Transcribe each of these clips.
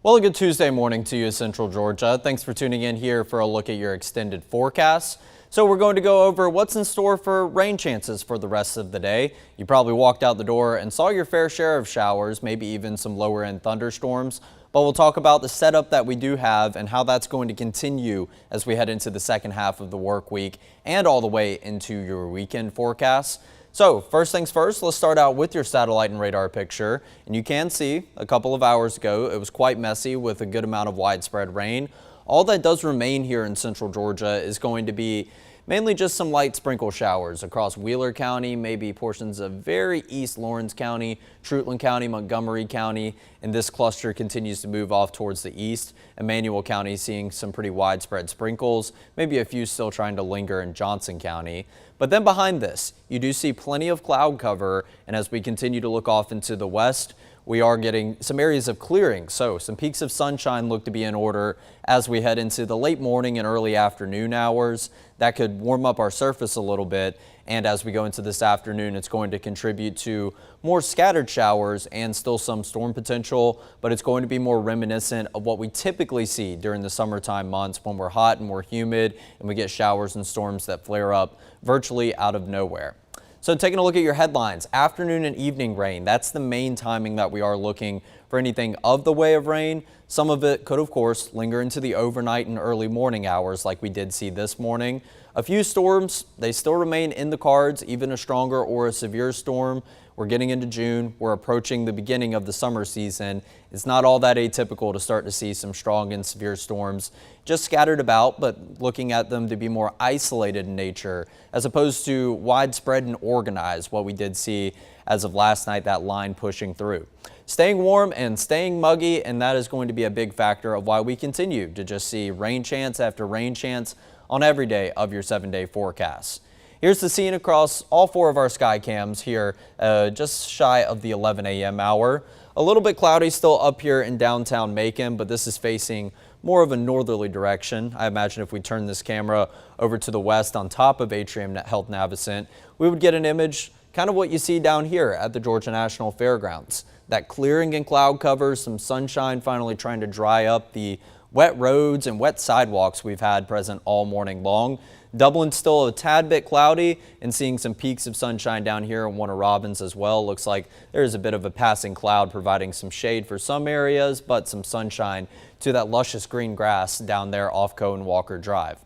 Well, a good Tuesday morning to you, Central Georgia. Thanks for tuning in here for a look at your extended forecast. So we're going to go over what's in store for rain chances for the rest of the day. You probably walked out the door and saw your fair share of showers, maybe even some lower end thunderstorms. But we'll talk about the setup that we do have and how that's going to continue as we head into the second half of the work week and all the way into your weekend forecasts. So first things first, let's start out with your satellite and radar picture. And you can see a couple of hours ago, it was quite messy with a good amount of widespread rain. All that does remain here in central Georgia is going to be mainly just some light sprinkle showers across Wheeler County, maybe portions of very East Lawrence County, Treutlen County, Montgomery County, and this cluster continues to move off towards the east. Emmanuel County seeing some pretty widespread sprinkles, maybe a few still trying to linger in Johnson County. But then behind this, you do see plenty of cloud cover, and as we continue to look off into the west, we are getting some areas of clearing, so some peaks of sunshine look to be in order as we head into the late morning and early afternoon hours. That could warm up our surface a little bit, and as we go into this afternoon, it's going to contribute to more scattered showers and still some storm potential, but it's going to be more reminiscent of what we typically see during the summertime months when we're hot and we're humid and we get showers and storms that flare up virtually out of nowhere. So taking a look at your headlines, afternoon and evening rain, that's the main timing that we are looking for anything of the way of rain. Some of it could, of course, linger into the overnight and early morning hours like we did see this morning. A few storms, they still remain in the cards, even a stronger or a severe storm. We're getting into June. We're approaching the beginning of the summer season. It's not all that atypical to start to see some strong and severe storms just scattered about, but looking at them to be more isolated in nature as opposed to widespread and organized, what we did see as of last night, that line pushing through. Staying warm and staying muggy, and that is going to be a big factor of why we continue to just see rain chance after rain chance on every day of your 7-day forecast. Here's the scene across all four of our sky cams here, just shy of the 11 a.m. hour. A little bit cloudy still up here in downtown Macon, but this is facing more of a northerly direction. I imagine if we turn this camera over to the west on top of Atrium Health Navicent, we would get an image kind of what you see down here at the Georgia National Fairgrounds. That clearing and cloud cover, some sunshine finally trying to dry up the wet roads and wet sidewalks we've had present all morning long. Dublin still a tad bit cloudy and seeing some peaks of sunshine down here in Warner Robins as well. Looks like there's a bit of a passing cloud providing some shade for some areas, but some sunshine to that luscious green grass down there off Cohen Walker Drive.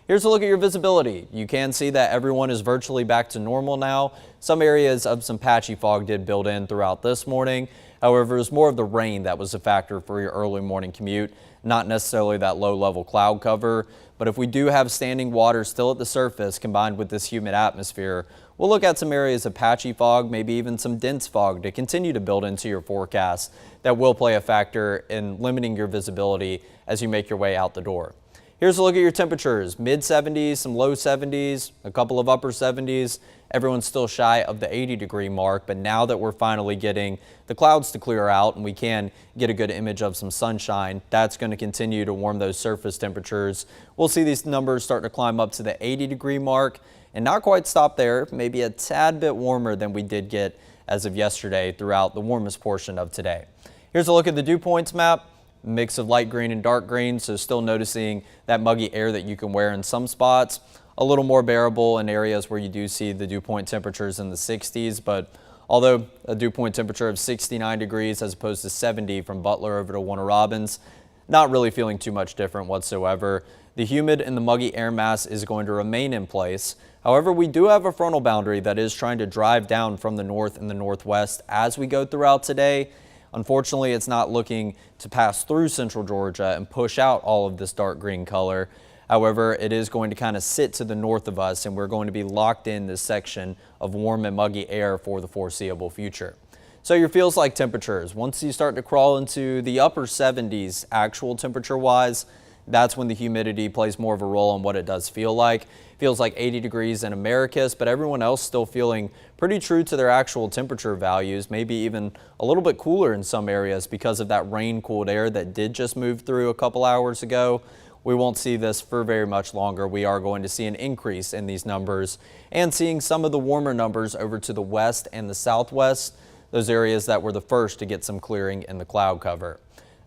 Here's a look at your visibility. You can see that everyone is virtually back to normal now. Some areas of some patchy fog did build in throughout this morning. However, it was more of the rain that was a factor for your early morning commute, not necessarily that low level cloud cover. But if we do have standing water still at the surface combined with this humid atmosphere, we'll look at some areas of patchy fog, maybe even some dense fog to continue to build into your forecast that will play a factor in limiting your visibility as you make your way out the door. Here's a look at your temperatures, mid 70s, some low 70s, a couple of upper 70s. Everyone's still shy of the 80-degree mark, but now that we're finally getting the clouds to clear out and we can get a good image of some sunshine, that's going to continue to warm those surface temperatures. We'll see these numbers start to climb up to the 80-degree mark and not quite stop there, maybe a tad bit warmer than we did get as of yesterday throughout the warmest portion of today. Here's a look at the dew points map. Mix of light green and dark green, so still noticing that muggy air that you can wear in some spots. A little more bearable in areas where you do see the dew point temperatures in the 60s, but although a dew point temperature of 69 degrees as opposed to 70 from Butler over to Warner Robins, not really feeling too much different whatsoever. The humid and the muggy air mass is going to remain in place. However, we do have a frontal boundary that is trying to drive down from the north and the northwest as we go throughout today. Unfortunately, it's not looking to pass through central Georgia and push out all of this dark green color. However, it is going to kind of sit to the north of us, and we're going to be locked in this section of warm and muggy air for the foreseeable future. So your feels like temperatures, once you start to crawl into the upper 70s actual temperature wise, that's when the humidity plays more of a role in what it does feel like. Feels like 80 degrees in Americus, but everyone else still feeling pretty true to their actual temperature values, maybe even a little bit cooler in some areas because of that rain-cooled air that did just move through a couple hours ago. We won't see this for very much longer. We are going to see an increase in these numbers and seeing some of the warmer numbers over to the west and the southwest, those areas that were the first to get some clearing in the cloud cover.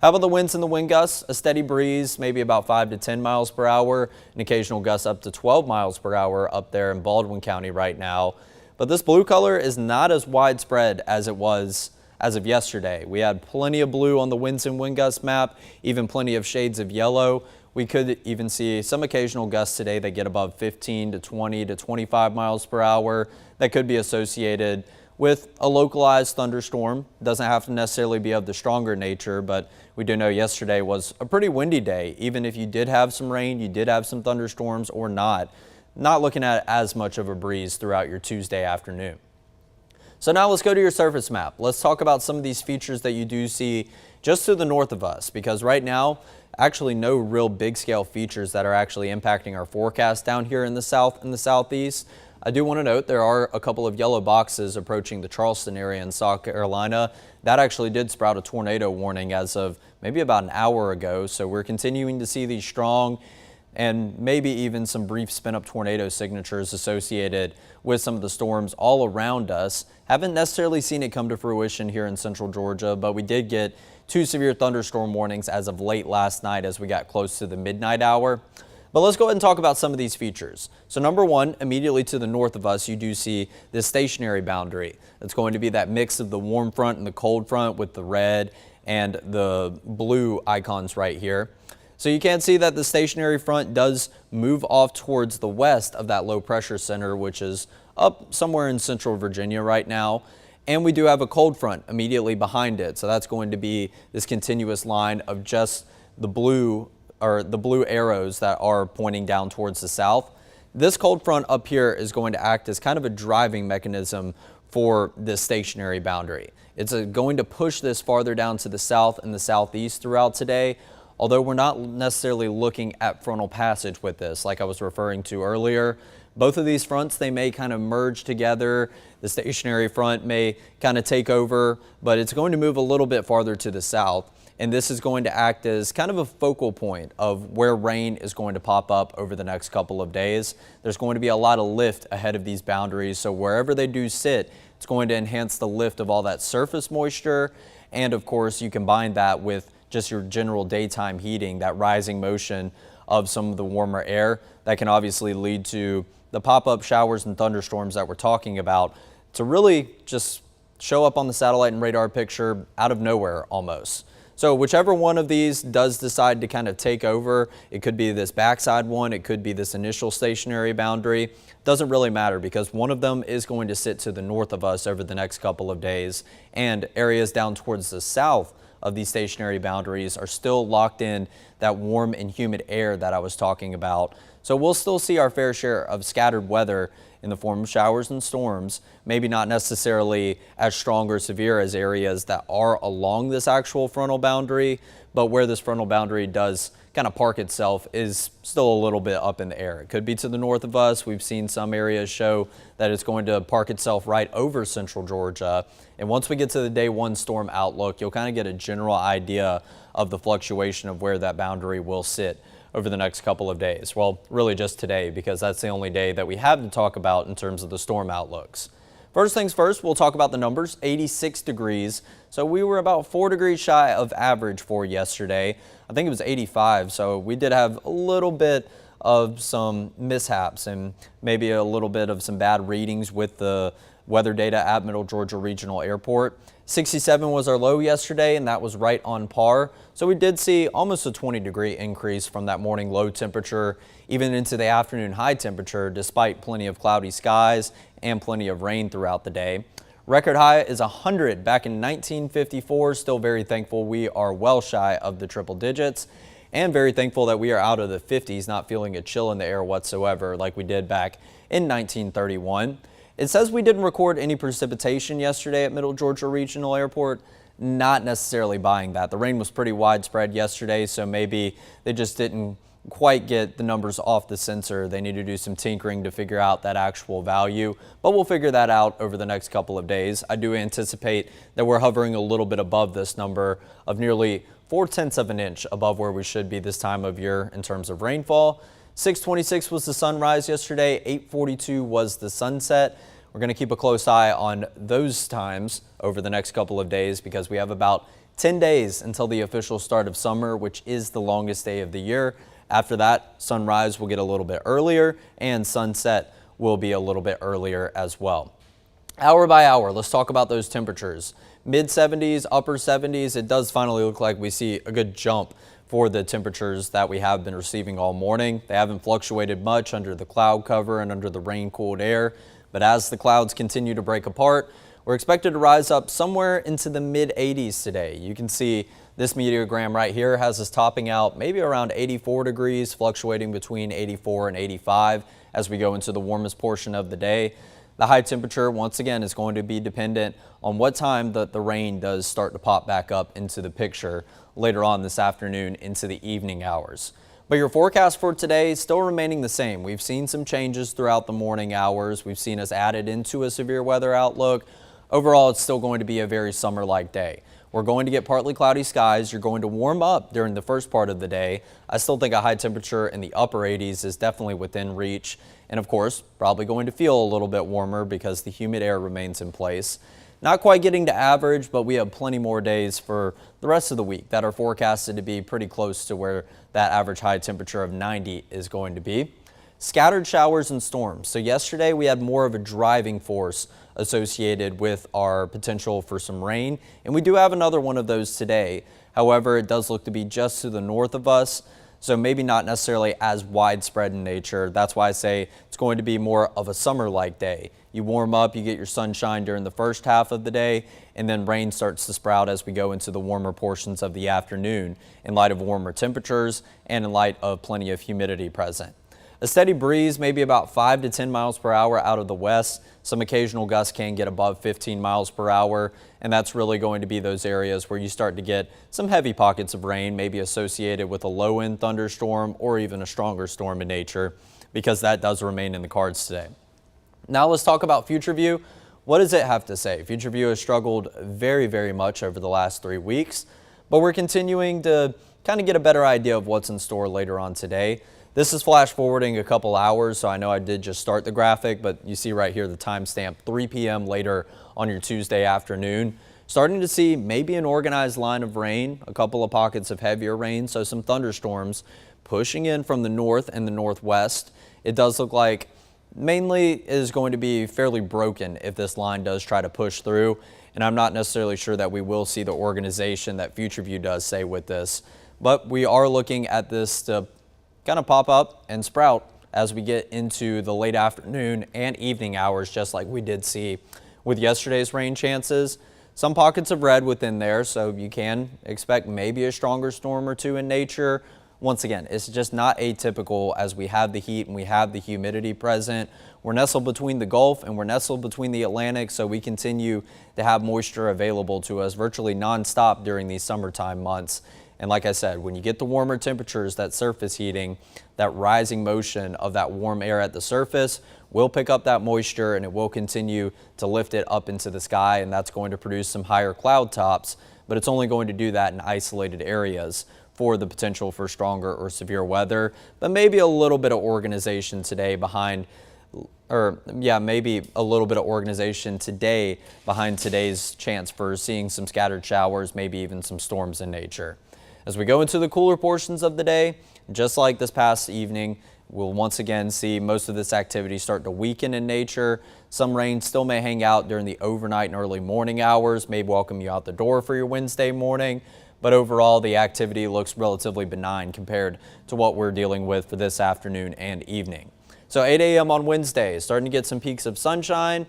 How about the winds and the wind gusts? A steady breeze, maybe about 5 to 10 miles per hour, an occasional gust up to 12 miles per hour up there in Baldwin County right now. But this blue color is not as widespread as it was as of yesterday. We had plenty of blue on the winds and wind gust map, even plenty of shades of yellow. We could even see some occasional gusts today that get above 15 to 20 to 25 miles per hour. That could be associated with a localized thunderstorm. Doesn't have to necessarily be of the stronger nature, but we do know yesterday was a pretty windy day. Even if you did have some rain, you did have some thunderstorms or not looking at as much of a breeze throughout your Tuesday afternoon. So now let's go to your surface map. Let's talk about some of these features that you do see just to the north of us, because right now, actually no real big scale features that are actually impacting our forecast down here in the south and the southeast. I do want to note there are a couple of yellow boxes approaching the Charleston area in South Carolina. That actually did sprout a tornado warning as of maybe about an hour ago. So we're continuing to see these strong and maybe even some brief spin-up tornado signatures associated with some of the storms all around us. Haven't necessarily seen it come to fruition here in central Georgia, but we did get 2 severe thunderstorm warnings as of late last night as we got close to the midnight hour. But let's go ahead and talk about some of these features. So number one, immediately to the north of us, you do see this stationary boundary. It's going to be that mix of the warm front and the cold front with the red and the blue icons right here. So you can see that the stationary front does move off towards the west of that low pressure center, which is up somewhere in central Virginia right now. And we do have a cold front immediately behind it. So that's going to be this continuous line of just the blue arrows that are pointing down towards the south. This cold front up here is going to act as kind of a driving mechanism for this stationary boundary. It's going to push this farther down to the south and the southeast throughout today. Although we're not necessarily looking at frontal passage with this, like I was referring to earlier. Both of these fronts, they may kind of merge together. The stationary front may kind of take over, but it's going to move a little bit farther to the south. And this is going to act as kind of a focal point of where rain is going to pop up over the next couple of days. There's going to be a lot of lift ahead of these boundaries, so wherever they do sit, it's going to enhance the lift of all that surface moisture. And of course, you combine that with just your general daytime heating, that rising motion of some of the warmer air that can obviously lead to the pop-up showers and thunderstorms that we're talking about to really just show up on the satellite and radar picture out of nowhere almost. So whichever one of these does decide to kind of take over, it could be this backside one, it could be this initial stationary boundary, doesn't really matter because one of them is going to sit to the north of us over the next couple of days, and areas down towards the south of these stationary boundaries are still locked in that warm and humid air that I was talking about. So we'll still see our fair share of scattered weather in the form of showers and storms, maybe not necessarily as strong or severe as areas that are along this actual frontal boundary, but where this frontal boundary does kind of park itself is still a little bit up in the air. It could be to the north of us. We've seen some areas show that it's going to park itself right over central Georgia. And once we get to the day one storm outlook, you'll kind of get a general idea of the fluctuation of where that boundary will sit over the next couple of days. Well, really just today, because that's the only day that we have to talk about in terms of the storm outlooks. First things first, we'll talk about the numbers. 86 degrees. So we were about 4 degrees shy of average for yesterday. I think it was 85. So we did have a little bit of some mishaps and maybe a little bit of some bad readings with the weather data at Middle Georgia Regional Airport. 67 was our low yesterday, and that was right on par. So we did see almost a 20-degree increase from that morning low temperature, even into the afternoon high temperature, despite plenty of cloudy skies and plenty of rain throughout the day. Record high is 100 back in 1954. Still very thankful we are well shy of the triple digits, and very thankful that we are out of the 50s, not feeling a chill in the air whatsoever like we did back in 1931. It says we didn't record any precipitation yesterday at Middle Georgia Regional Airport. Not necessarily buying that. The rain was pretty widespread yesterday, so maybe they just didn't quite get the numbers off the sensor. They need to do some tinkering to figure out that actual value, but we'll figure that out over the next couple of days. I do anticipate that we're hovering a little bit above this number of nearly 0.4 of an inch above where we should be this time of year in terms of rainfall. 6:26 was the sunrise yesterday, 8:42 was the sunset. We're going to keep a close eye on those times over the next couple of days because we have about 10 days until the official start of summer, which is the longest day of the year. After that, sunrise will get a little bit earlier and sunset will be a little bit earlier as well. Hour by hour, let's talk about those temperatures. Mid 70s, upper 70s, it does finally look like we see a good jump for the temperatures that we have been receiving all morning. They haven't fluctuated much under the cloud cover and under the rain-cooled air, but as the clouds continue to break apart, we're expected to rise up somewhere into the mid 80s today. You can see this meteogram right here has us topping out maybe around 84 degrees, fluctuating between 84 and 85 as we go into the warmest portion of the day. The high temperature, once again, is going to be dependent on what time the rain does start to pop back up into the picture later on this afternoon into the evening hours. But your forecast for today is still remaining the same. We've seen some changes throughout the morning hours. We've seen us added into a severe weather outlook. Overall, it's still going to be a very summer-like day. We're going to get partly cloudy skies. You're going to warm up during the first part of the day. I still think a high temperature in the upper 80s is definitely within reach. And of course, probably going to feel a little bit warmer because the humid air remains in place. Not quite getting to average, but we have plenty more days for the rest of the week that are forecasted to be pretty close to where that average high temperature of 90 is going to be. Scattered showers and storms. So yesterday we had more of a driving force associated with our potential for some rain, and we do have another one of those today. However, it does look to be just to the north of us, so maybe not necessarily as widespread in nature. That's why I say it's going to be more of a summer-like day. You warm up, you get your sunshine during the first half of the day, and then rain starts to sprout as we go into the warmer portions of the afternoon in light of warmer temperatures and in light of plenty of humidity present. A steady breeze, maybe about 5 to 10 miles per hour out of the west. Some occasional gusts can get above 15 miles per hour, and that's really going to be those areas where you start to get some heavy pockets of rain, maybe associated with a low-end thunderstorm or even a stronger storm in nature, because that does remain in the cards today. Now let's talk about Future View. What does it have to say? Future View has struggled very, very much over the last 3 weeks, but we're continuing to kind of get a better idea of what's in store later on today. This is flash forwarding a couple hours, so I know I did just start the graphic, but you see right here the timestamp 3 p.m. later on your Tuesday afternoon. Starting to see maybe an organized line of rain, a couple of pockets of heavier rain, so some thunderstorms pushing in from the north and the northwest. It does look like mainly is going to be fairly broken if this line does try to push through, and I'm not necessarily sure that we will see the organization that Future View does say with this, but we are looking at this to kind of pop up and sprout as we get into the late afternoon and evening hours, just like we did see with yesterday's rain chances. Some pockets of red within there, so you can expect maybe a stronger storm or two in nature. Once again, it's just not atypical as we have the heat and we have the humidity present. We're nestled between the Gulf and we're nestled between the Atlantic, so we continue to have moisture available to us virtually nonstop during these summertime months. And like I said, when you get the warmer temperatures, that surface heating, that rising motion of that warm air at the surface will pick up that moisture and it will continue to lift it up into the sky, and that's going to produce some higher cloud tops, but it's only going to do that in isolated areas for the potential for stronger or severe weather. But maybe a little bit of organization today behind maybe a little bit of organization today behind today's chance for seeing some scattered showers, maybe even some storms in nature. As we go into the cooler portions of the day, just like this past evening, we'll once again see most of this activity start to weaken in nature. Some rain still may hang out during the overnight and early morning hours, may welcome you out the door for your Wednesday morning. But overall, the activity looks relatively benign compared to what we're dealing with for this afternoon and evening. So 8 a.m. on Wednesday, starting to get some peaks of sunshine.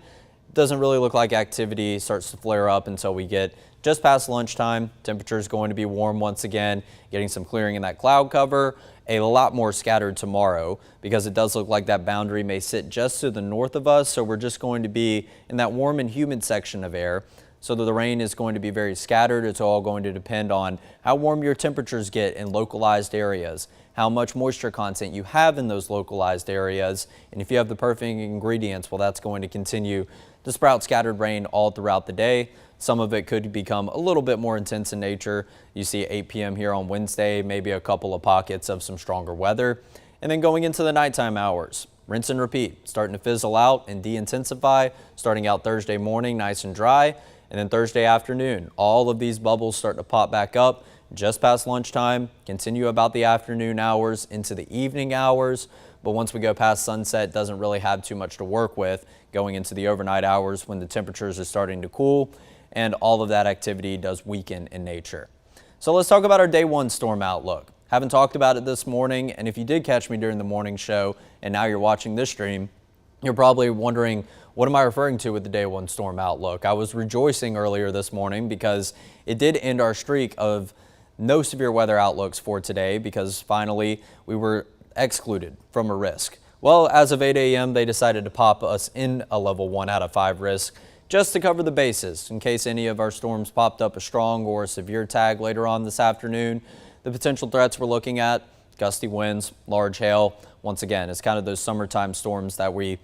Doesn't really look like activity starts to flare up until we get just past lunchtime. Temperature is going to be warm once again, getting some clearing in that cloud cover. A lot more scattered tomorrow because it does look like that boundary may sit just to the north of us. So we're just going to be in that warm and humid section of air. So the rain is going to be very scattered. It's all going to depend on how warm your temperatures get in localized areas, how much moisture content you have in those localized areas. And if you have the perfect ingredients, well, that's going to continue to sprout scattered rain all throughout the day. Some of it could become a little bit more intense in nature. You see 8 p.m. here on Wednesday, maybe a couple of pockets of some stronger weather. And then going into the nighttime hours, rinse and repeat, starting to fizzle out and de-intensify, starting out Thursday morning nice and dry. And then Thursday afternoon, all of these bubbles start to pop back up just past lunchtime, continue about the afternoon hours into the evening hours. But once we go past sunset, it doesn't really have too much to work with going into the overnight hours when the temperatures are starting to cool and all of that activity does weaken in nature. So let's talk about our day one storm outlook. Haven't talked about it this morning, and if you did catch me during the morning show and now you're watching this stream, you're probably wondering, what am I referring to with the day one storm outlook? I was rejoicing earlier this morning because it did end our streak of no severe weather outlooks for today because finally we were excluded from a risk. Well, as of 8 a.m., they decided to pop us in a level 1 out of 5 risk just to cover the bases in case any of our storms popped up a strong or a severe tag later on this afternoon. The potential threats we're looking at: gusty winds, large hail. Once again, it's kind of those summertime storms that we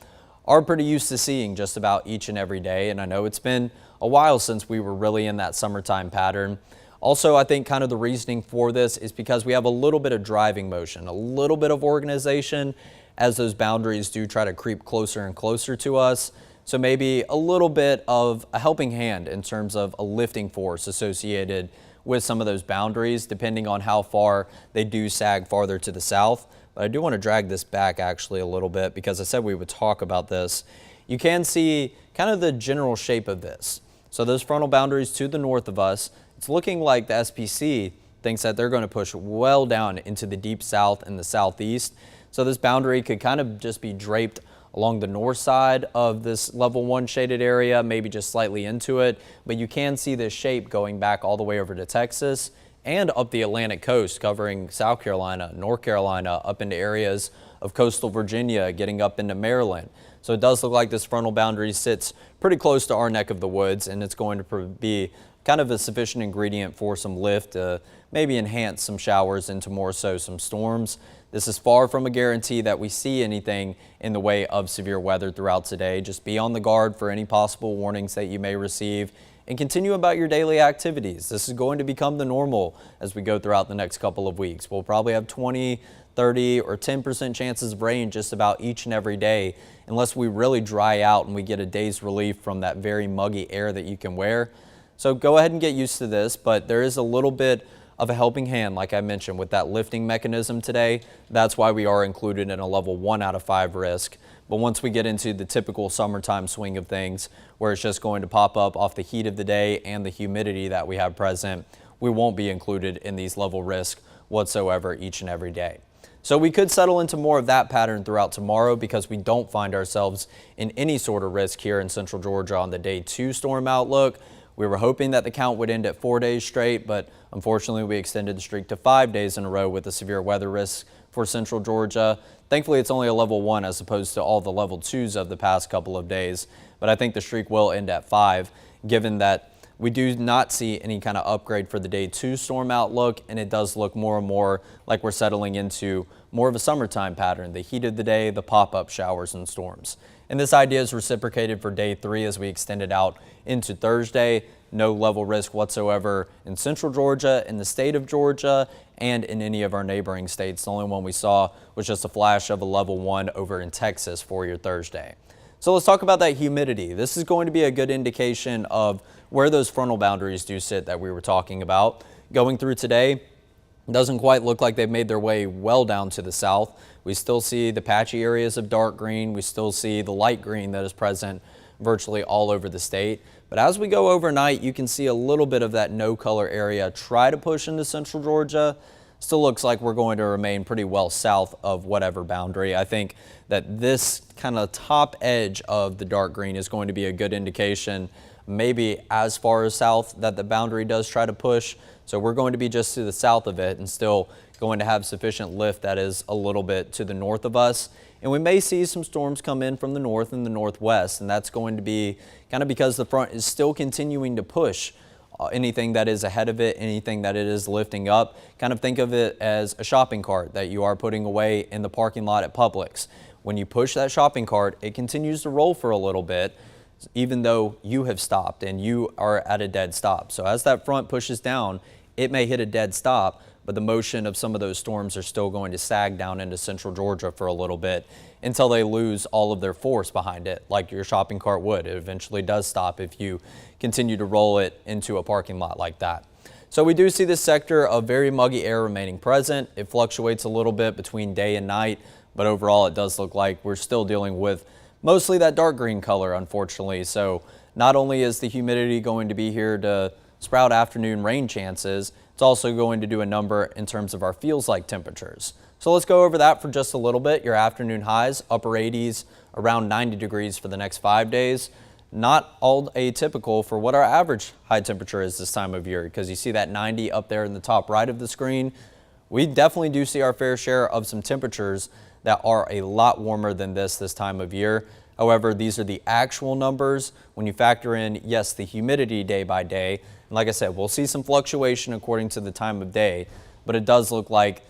are pretty used to seeing just about each and every day. And I know it's been a while since we were really in that summertime pattern. Also, I think kind of the reasoning for this is because we have a little bit of driving motion, a little bit of organization as those boundaries do try to creep closer and closer to us. So maybe a little bit of a helping hand in terms of a lifting force associated with some of those boundaries, depending on how far they do sag farther to the south. But I do want to drag this back actually a little bit because I said we would talk about this. You can see kind of the general shape of this. So those frontal boundaries to the north of us, it's looking like the SPC thinks that they're going to push well down into the deep south and the southeast. So this boundary could kind of just be draped along the north side of this level 1 shaded area, maybe just slightly into it. But you can see this shape going back all the way over to Texas and up the Atlantic coast, covering South Carolina, North Carolina, up into areas of coastal Virginia, getting up into Maryland. So it does look like this frontal boundary sits pretty close to our neck of the woods, and it's going to be kind of a sufficient ingredient for some lift to maybe enhance some showers into more so some storms. This is far from a guarantee that we see anything in the way of severe weather throughout today. Just be on the guard for any possible warnings that you may receive and continue about your daily activities. This is going to become the normal as we go throughout the next couple of weeks. We'll probably have 20, 30, or 10% chances of rain just about each and every day unless we really dry out and we get a day's relief from that very muggy air that you can wear. So go ahead and get used to this, but there is a little bit of a helping hand, like I mentioned, with that lifting mechanism today. That's why we are included in a level 1 out of 5 risk. But once we get into the typical summertime swing of things, where it's just going to pop up off the heat of the day and the humidity that we have present, we won't be included in these level risk whatsoever each and every day. So we could settle into more of that pattern throughout tomorrow because we don't find ourselves in any sort of risk here in central Georgia on the day 2 storm outlook. We were hoping that the count would end at 4 days straight, but unfortunately we extended the streak to 5 days in a row with a severe weather risk for central Georgia. Thankfully, it's only a level 1 as opposed to all the level 2s of the past couple of days, but I think the streak will end at 5, given that we do not see any kind of upgrade for the day 2 storm outlook, and it does look more and more like we're settling into more of a summertime pattern, the heat of the day, the pop-up showers and storms. And this idea is reciprocated for day 3 as we extend it out into Thursday. No level risk whatsoever in central Georgia, in the state of Georgia, and in any of our neighboring states. The only one we saw was just a flash of a level 1 over in Texas for your Thursday. So let's talk about that humidity. This is going to be a good indication of where those frontal boundaries do sit that we were talking about. Going through today, it doesn't quite look like they've made their way well down to the south. We still see the patchy areas of dark green. We still see the light green that is present virtually all over the state. But as we go overnight, you can see a little bit of that no color area try to push into central Georgia. Still looks like we're going to remain pretty well south of whatever boundary. I think that this kind of top edge of the dark green is going to be a good indication, maybe as far as south that the boundary does try to push. So we're going to be just to the south of it and still going to have sufficient lift that is a little bit to the north of us. And we may see some storms come in from the north and the northwest, and that's going to be kind of because the front is still continuing to push anything that is ahead of it, anything that it is lifting up. Kind of think of it as a shopping cart that you are putting away in the parking lot at Publix. When you push that shopping cart, it continues to roll for a little bit, even though you have stopped and you are at a dead stop. So as that front pushes down, it may hit a dead stop, but the motion of some of those storms are still going to sag down into central Georgia for a little bit until they lose all of their force behind it, like your shopping cart would. It eventually does stop if you continue to roll it into a parking lot like that. So we do see this sector of very muggy air remaining present. It fluctuates a little bit between day and night, but overall it does look like we're still dealing with mostly that dark green color, unfortunately. So not only is the humidity going to be here to sprout afternoon rain chances, it's also going to do a number in terms of our feels like temperatures. So let's go over that for just a little bit. Your afternoon highs, upper 80s, around 90 degrees for the next 5 days. Not all atypical for what our average high temperature is this time of year, because you see that 90 up there in the top right of the screen. We definitely do see our fair share of some temperatures that are a lot warmer than this time of year. However, these are the actual numbers. When you factor in, yes, the humidity day by day, and like I said, we'll see some fluctuation according to the time of day, but it does look like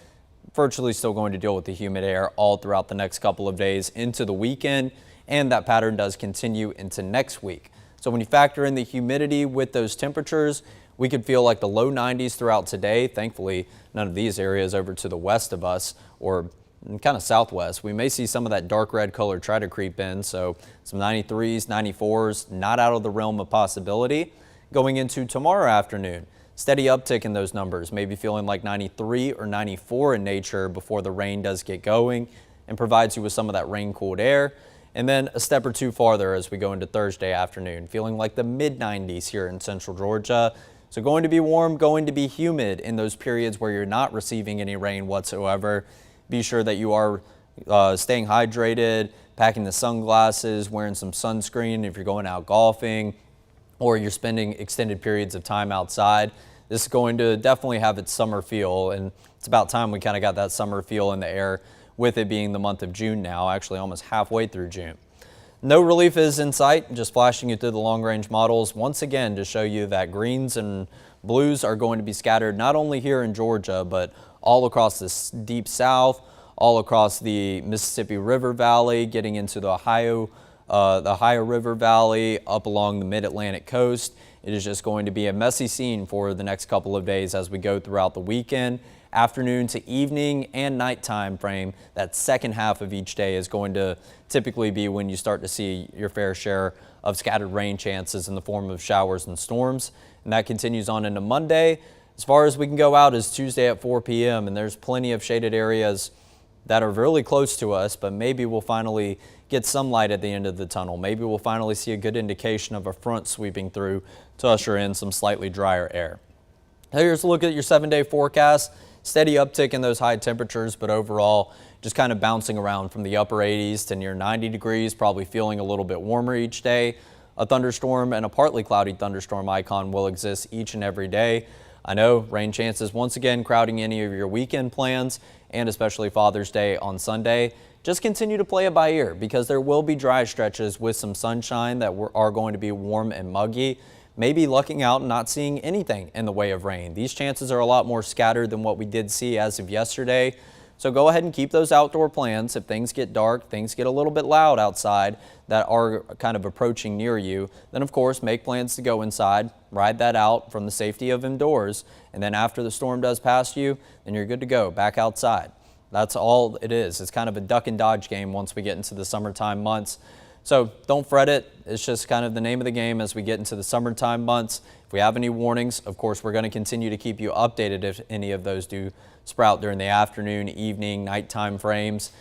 virtually still going to deal with the humid air all throughout the next couple of days into the weekend. And that pattern does continue into next week. So when you factor in the humidity with those temperatures, we could feel like the low 90s throughout today. Thankfully, none of these areas over to the west of us or kind of southwest. We may see some of that dark red color try to creep in. So some 93s, 94s, not out of the realm of possibility. Going into tomorrow afternoon, steady uptick in those numbers, maybe feeling like 93 or 94 in nature before the rain does get going and provides you with some of that rain cooled air. And then a step or two farther as we go into Thursday afternoon, feeling like the mid 90s here in central Georgia. So going to be warm, going to be humid in those periods where you're not receiving any rain whatsoever. Be sure that you are staying hydrated, packing the sunglasses, wearing some sunscreen if you're going out golfing or you're spending extended periods of time outside. This is going to definitely have its summer feel, and it's about time we kind of got that summer feel in the air, with it being the month of June now, actually almost halfway through June. No relief is in sight, just flashing you through the long-range models once again to show you that greens and blues are going to be scattered not only here in Georgia, but all across this deep south, all across the Mississippi River Valley, getting into the Ohio River Valley, up along the mid-Atlantic coast. It is just going to be a messy scene for the next couple of days as we go throughout the weekend. Afternoon to evening and night time frame, that second half of each day is going to typically be when you start to see your fair share of scattered rain chances in the form of showers and storms. And that continues on into Monday. As far as we can go out is Tuesday at 4 p.m. and there's plenty of shaded areas that are really close to us, but maybe we'll finally get some light at the end of the tunnel. Maybe we'll finally see a good indication of a front sweeping through to usher in some slightly drier air. Here's a look at your 7-day forecast. Steady uptick in those high temperatures, but overall just kind of bouncing around from the upper 80s to near 90 degrees, probably feeling a little bit warmer each day. A thunderstorm and a partly cloudy thunderstorm icon will exist each and every day. I know rain chances once again crowding any of your weekend plans, and especially Father's Day on Sunday. Just continue to play it by ear because there will be dry stretches with some sunshine that are going to be warm and muggy. Maybe lucking out and not seeing anything in the way of rain. These chances are a lot more scattered than what we did see as of yesterday. So go ahead and keep those outdoor plans. If things get dark, things get a little bit loud outside that are kind of approaching near you, then of course make plans to go inside, ride that out from the safety of indoors, and then after the storm does pass you, then you're good to go back outside. That's all it is. It's kind of a duck and dodge game once we get into the summertime months. So don't fret it. It's just kind of the name of the game as we get into the summertime months. If we have any warnings, of course, we're going to continue to keep you updated if any of those do sprout during the afternoon, evening, nighttime frames.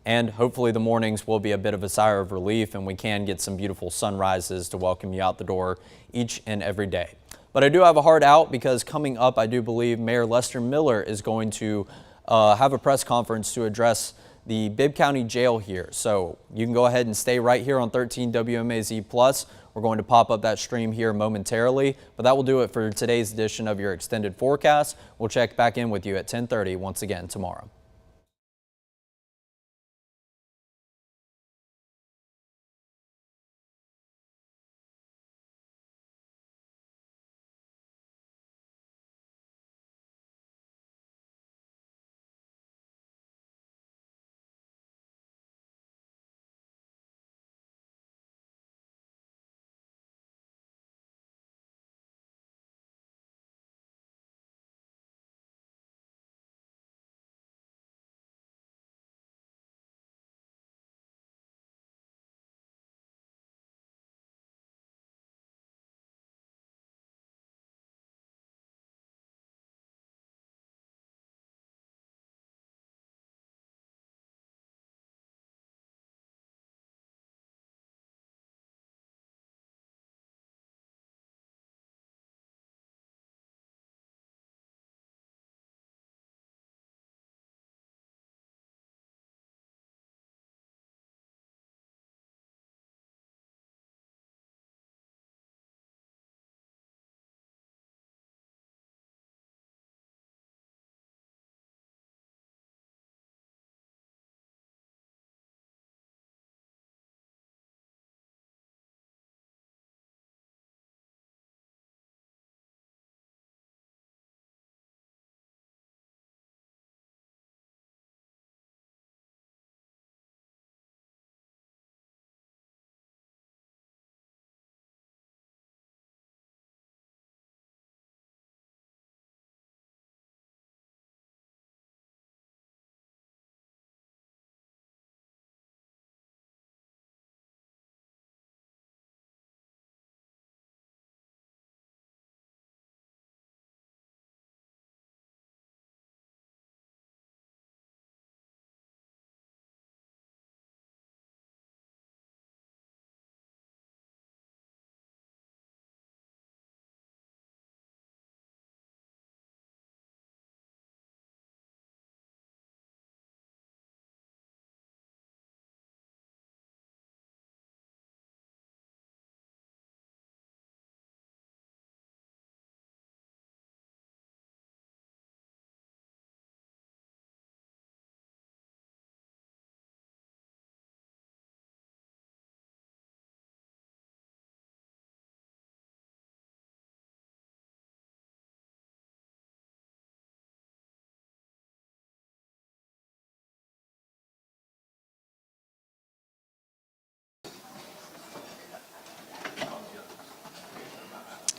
And hopefully the mornings will be a bit of a sigh of relief and we can get some beautiful sunrises to welcome you out the door each and every day. But I do have a hard out because coming up, I do believe Mayor Lester Miller is going to have a press conference to address the Bibb County Jail here. So you can go ahead and stay right here on 13 WMAZ+. We're going to pop up that stream here momentarily, but that will do it for today's edition of your extended forecast. We'll check back in with you at 10:30 once again tomorrow.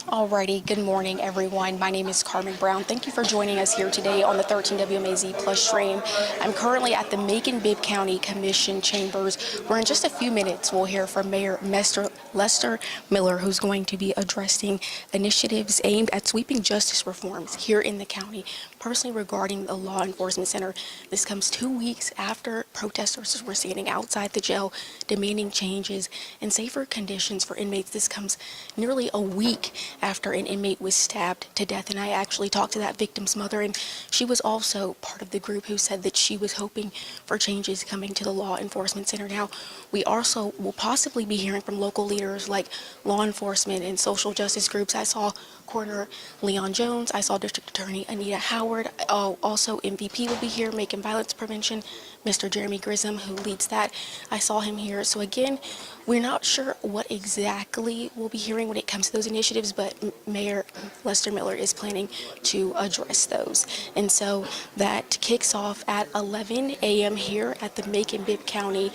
Alrighty, good morning everyone. My name is Carmen Brown. Thank you for joining us here today on the 13 WMAZ Plus stream. I'm currently at the Macon Bibb County Commission Chambers, where in just a few minutes we'll hear from Mayor Lester Miller, who's going to be addressing initiatives aimed at sweeping justice reforms here in the county, personally regarding the Law Enforcement Center. This comes 2 weeks after protesters were standing outside the jail demanding changes and safer conditions for inmates. This comes nearly a week after an inmate was stabbed to death. And I actually talked to that victim's mother, and she was also part of the group who said that she was hoping for changes coming to the Law Enforcement Center. Now, we also will possibly be hearing from local leaders like law enforcement and social justice groups. I saw Coroner Leon Jones, I saw District Attorney Anita Howard, also MVP will be here, Macon Violence Prevention, Mr. Jeremy Grissom, who leads that. I saw him here. So again, we're not sure what exactly we'll be hearing when it comes to those initiatives, but Mayor Lester Miller is planning to address those. And so that kicks off at 11 a.m. here at the Macon Bibb County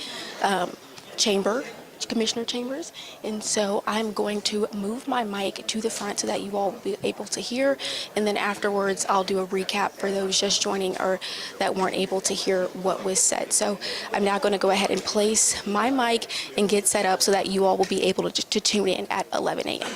Commissioner Chambers. And so I'm going to move my mic to the front so that you all will be able to hear. And then afterwards, I'll do a recap for those just joining or that weren't able to hear what was said. So I'm now going to go ahead and place my mic and get set up so that you all will be able to tune in at 11 a.m.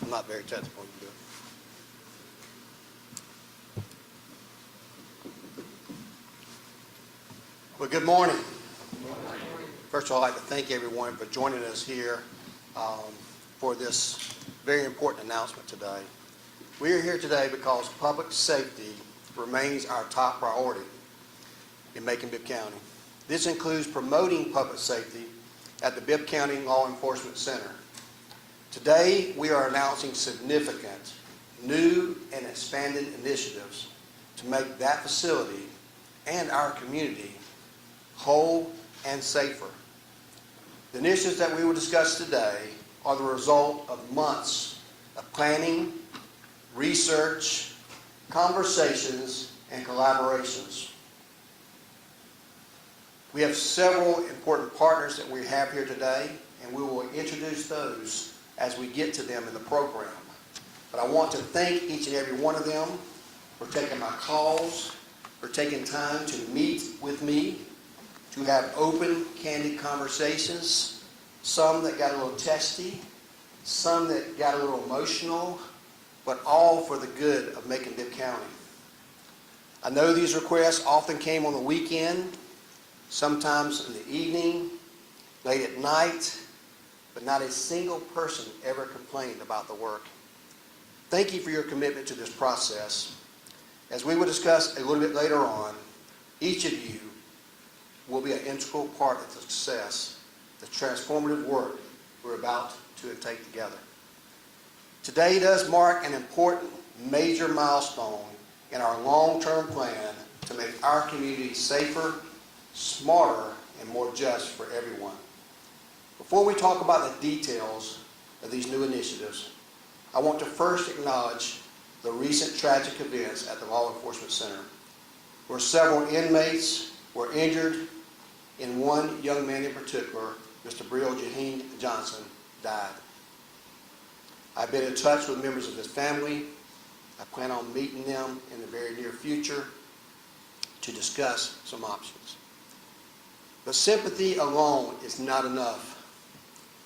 I'm not very technical. Well, good morning. First of all, I'd like to thank everyone for joining us here for this very important announcement today. We are here today because public safety remains our top priority in Macon Bibb County. This includes promoting public safety at the Bibb County Law Enforcement Center. Today, we are announcing significant new and expanded initiatives to make that facility and our community whole and safer. The initiatives that we will discuss today are the result of months of planning, research, conversations, and collaborations. We have several important partners that we have here today, and we will introduce those as we get to them in the program. But I want to thank each and every one of them for taking my calls, for taking time to meet with me, to have open, candid conversations, some that got a little testy, some that got a little emotional, but all for the good of Macon Bibb County. I know these requests often came on the weekend, sometimes in the evening, late at night, but not a single person ever complained about the work. Thank you for your commitment to this process. As we will discuss a little bit later on, each of you will be an integral part of the success, the transformative work we're about to take together. Today does mark an important major milestone in our long-term plan to make our community safer, smarter, and more just for everyone. Before we talk about the details of these new initiatives, I want to first acknowledge the recent tragic events at the Law Enforcement Center, where several inmates were injured and one young man in particular, Mr. Brill Jaheen Johnson, died. I've been in touch with members of his family. I plan on meeting them in the very near future to discuss some options. But sympathy alone is not enough.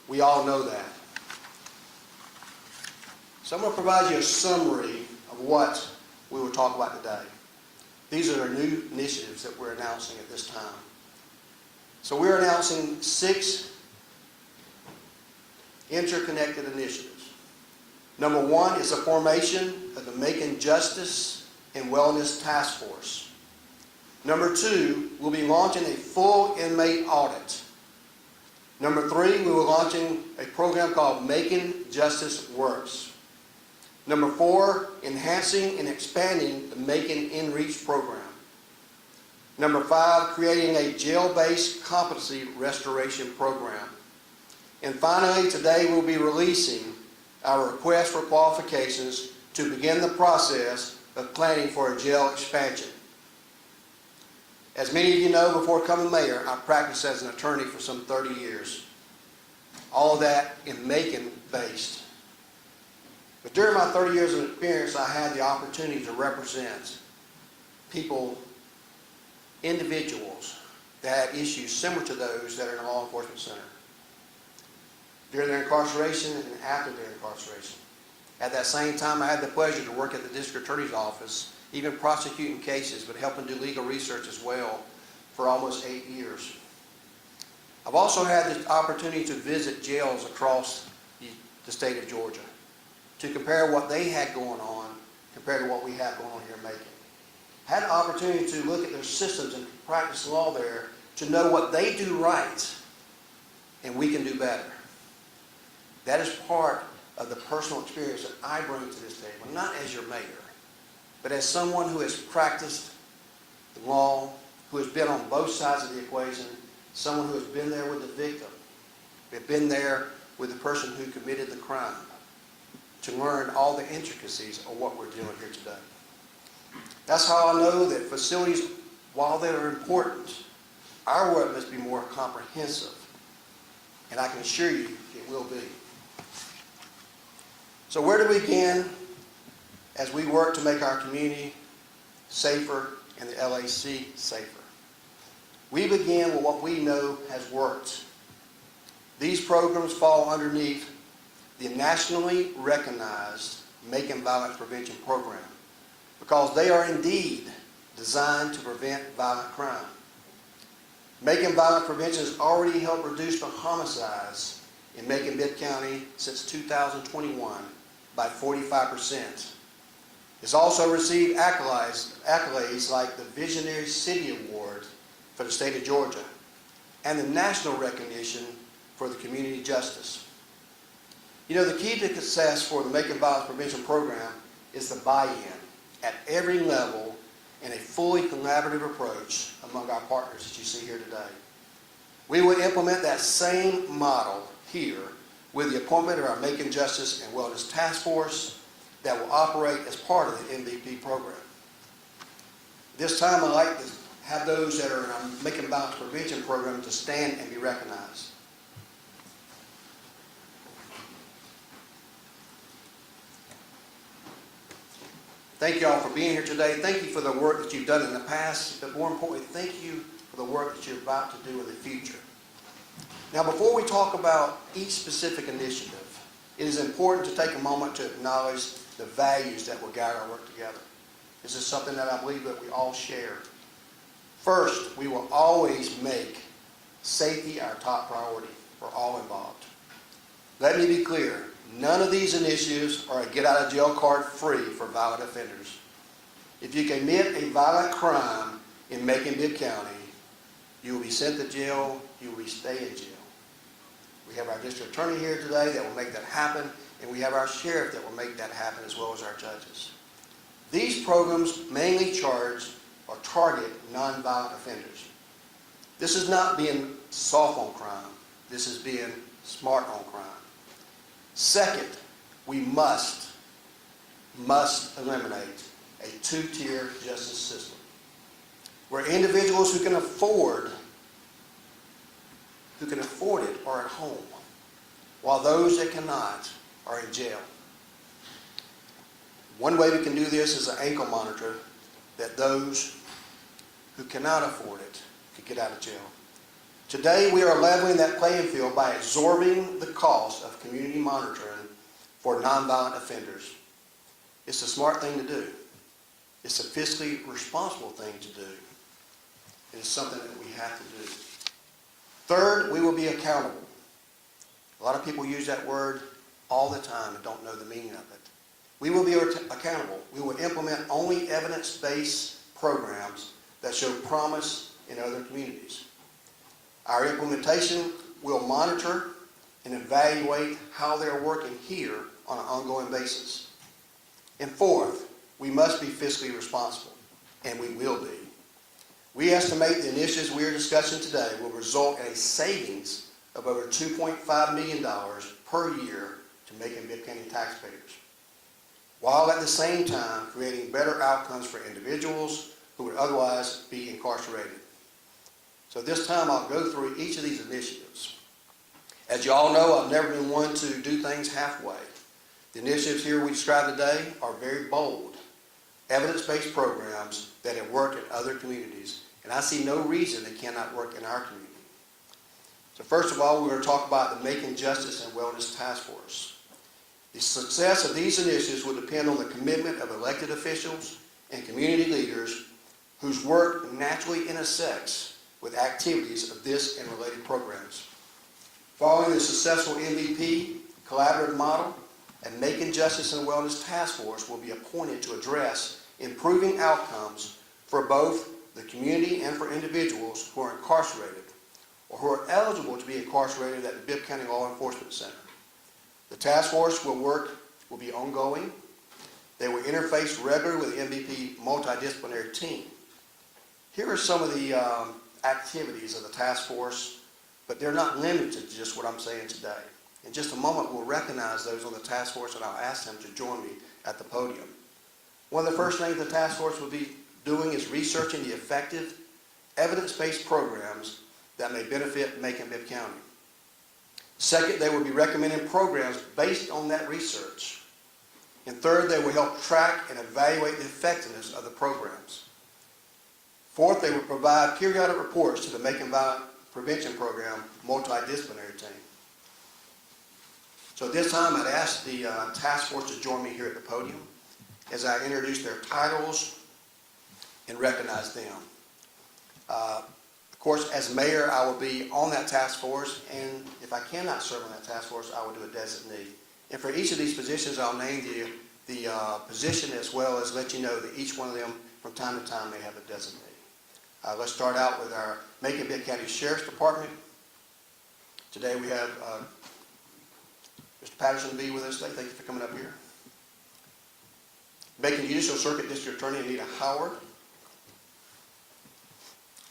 We all know that. So I'm going to provide you a summary of what we will talk about today. These are the new initiatives that we're announcing at this time. So we're announcing 6 interconnected initiatives. Number 1 is the formation of the Macon Justice and Wellness Task Force. Number 2, we'll be launching a full inmate audit. Number 3, we will be launching a program called Macon Justice Works. Number 4, enhancing and expanding the Macon InReach program. Number 5, creating a jail-based competency restoration program. And finally, today we'll be releasing our request for qualifications to begin the process of planning for a jail expansion. As many of you know, before becoming mayor, I practiced as an attorney for some 30 years. All of that in Macon-based. But during my 30 years of experience, I had the opportunity to represent people, individuals that had issues similar to those that are in the law enforcement center during their incarceration and after their incarceration. At that same time, I had the pleasure to work at the district attorney's office, even prosecuting cases, but helping do legal research as well for almost 8 years. I've also had the opportunity to visit jails across the state of Georgia to compare what they had going on compared to what we have going on here in Macon. Had an opportunity to look at their systems and practice law there to know what they do right and we can do better. That is part of the personal experience that I bring to this table, not as your mayor, but as someone who has practiced the law, who has been on both sides of the equation, someone who has been there with the victim, been there with the person who committed the crime, to learn all the intricacies of what we're doing here today. That's how I know that facilities, while they are important, our work must be more comprehensive. And I can assure you it will be. So where do we begin as we work to make our community safer and the LAC safer? We begin with what we know has worked. These programs fall underneath the nationally recognized Macon Violence Prevention Program because they are indeed designed to prevent violent crime. Macon Violent Prevention has already helped reduce the homicides in Macon-Bibb County since 2021 by 45%. It's also received accolades like the Visionary City Award for the state of Georgia and the national recognition for the community justice. You know, the key to success for the Macon Violence Prevention Program is the buy-in at every level and a fully collaborative approach among our partners that you see here today. We will implement that same model here with the appointment of our Macon Justice and Wellness Task Force that will operate as part of the MVP program. This time I'd like to have those that are in our Macon Violence Prevention Program to stand and be recognized. Thank you all for being here today. Thank you for the work that you've done in the past, but more importantly, thank you for the work that you're about to do in the future. Now, before we talk about each specific initiative, it is important to take a moment to acknowledge the values that will guide our work together. This is something that I believe that we all share. First, we will always make safety our top priority for all involved. Let me be clear. None of these initiatives are a get-out-of-jail card free for violent offenders. If you commit a violent crime in Macon-Bibb County, you will be sent to jail, you will stay in jail. We have our district attorney here today that will make that happen, and we have our sheriff that will make that happen, as well as our judges. These programs mainly charge or target nonviolent offenders. This is not being soft on crime. This is being smart on crime. Second, we must eliminate a two-tier justice system where individuals who can afford it are at home, while those that cannot are in jail. One way we can do this is an ankle monitor that those who cannot afford it could get out of jail. Today, we are leveling that playing field by absorbing the cost of community monitoring for nonviolent offenders. It's a smart thing to do. It's a fiscally responsible thing to do. It is something that we have to do. Third, we will be accountable. A lot of people use that word all the time and don't know the meaning of it. We will be accountable. We will implement only evidence-based programs that show promise in other communities. Our implementation will monitor and evaluate how they're working here on an ongoing basis. And fourth, we must be fiscally responsible, and we will be. We estimate the initiatives we are discussing today will result in a savings of over $2.5 million per year to Macon-Bibb County taxpayers, while at the same time creating better outcomes for individuals who would otherwise be incarcerated. So this time I'll go through each of these initiatives. As you all know, I've never been one to do things halfway. The initiatives here we describe today are very bold, evidence-based programs that have worked in other communities, and I see no reason they cannot work in our community. So first of all, we're going to talk about the Macon Justice and Wellness Task Force. The success of these initiatives will depend on the commitment of elected officials and community leaders whose work naturally intersects with activities of this and related programs. Following the successful MVP collaborative model, a Macon Justice and Wellness Task Force will be appointed to address improving outcomes for both the community and for individuals who are incarcerated or who are eligible to be incarcerated at the Bibb County Law Enforcement Center. The task force will be ongoing. They will interface regularly with the MVP multidisciplinary team. Here are some of the activities of the task force, but they're not limited to just what I'm saying today. In just a moment, we'll recognize those on the task force, and I'll ask them to join me at the podium. One of the first things the task force will be doing is researching the effective, evidence-based programs that may benefit Macon-Bibb County. Second, they will be recommending programs based on that research. And third, they will help track and evaluate the effectiveness of the programs. Fourth, they will provide periodic reports to the Macon Violent Prevention Program multidisciplinary team. So at this time, I'd ask the task force to join me here at the podium as I introduce their titles and recognize them. Of course, as mayor, I will be on that task force, and if I cannot serve on that task force, I will do a designee. And for each of these positions, I'll name the position as well as let you know that each one of them, from time to time, may have a designee. Let's start out with our Macon Bibb County Sheriff's Department. Today we have Mr. Patterson be with us today. Thank you for coming up here. Macon Judicial Circuit District Attorney Anita Howard.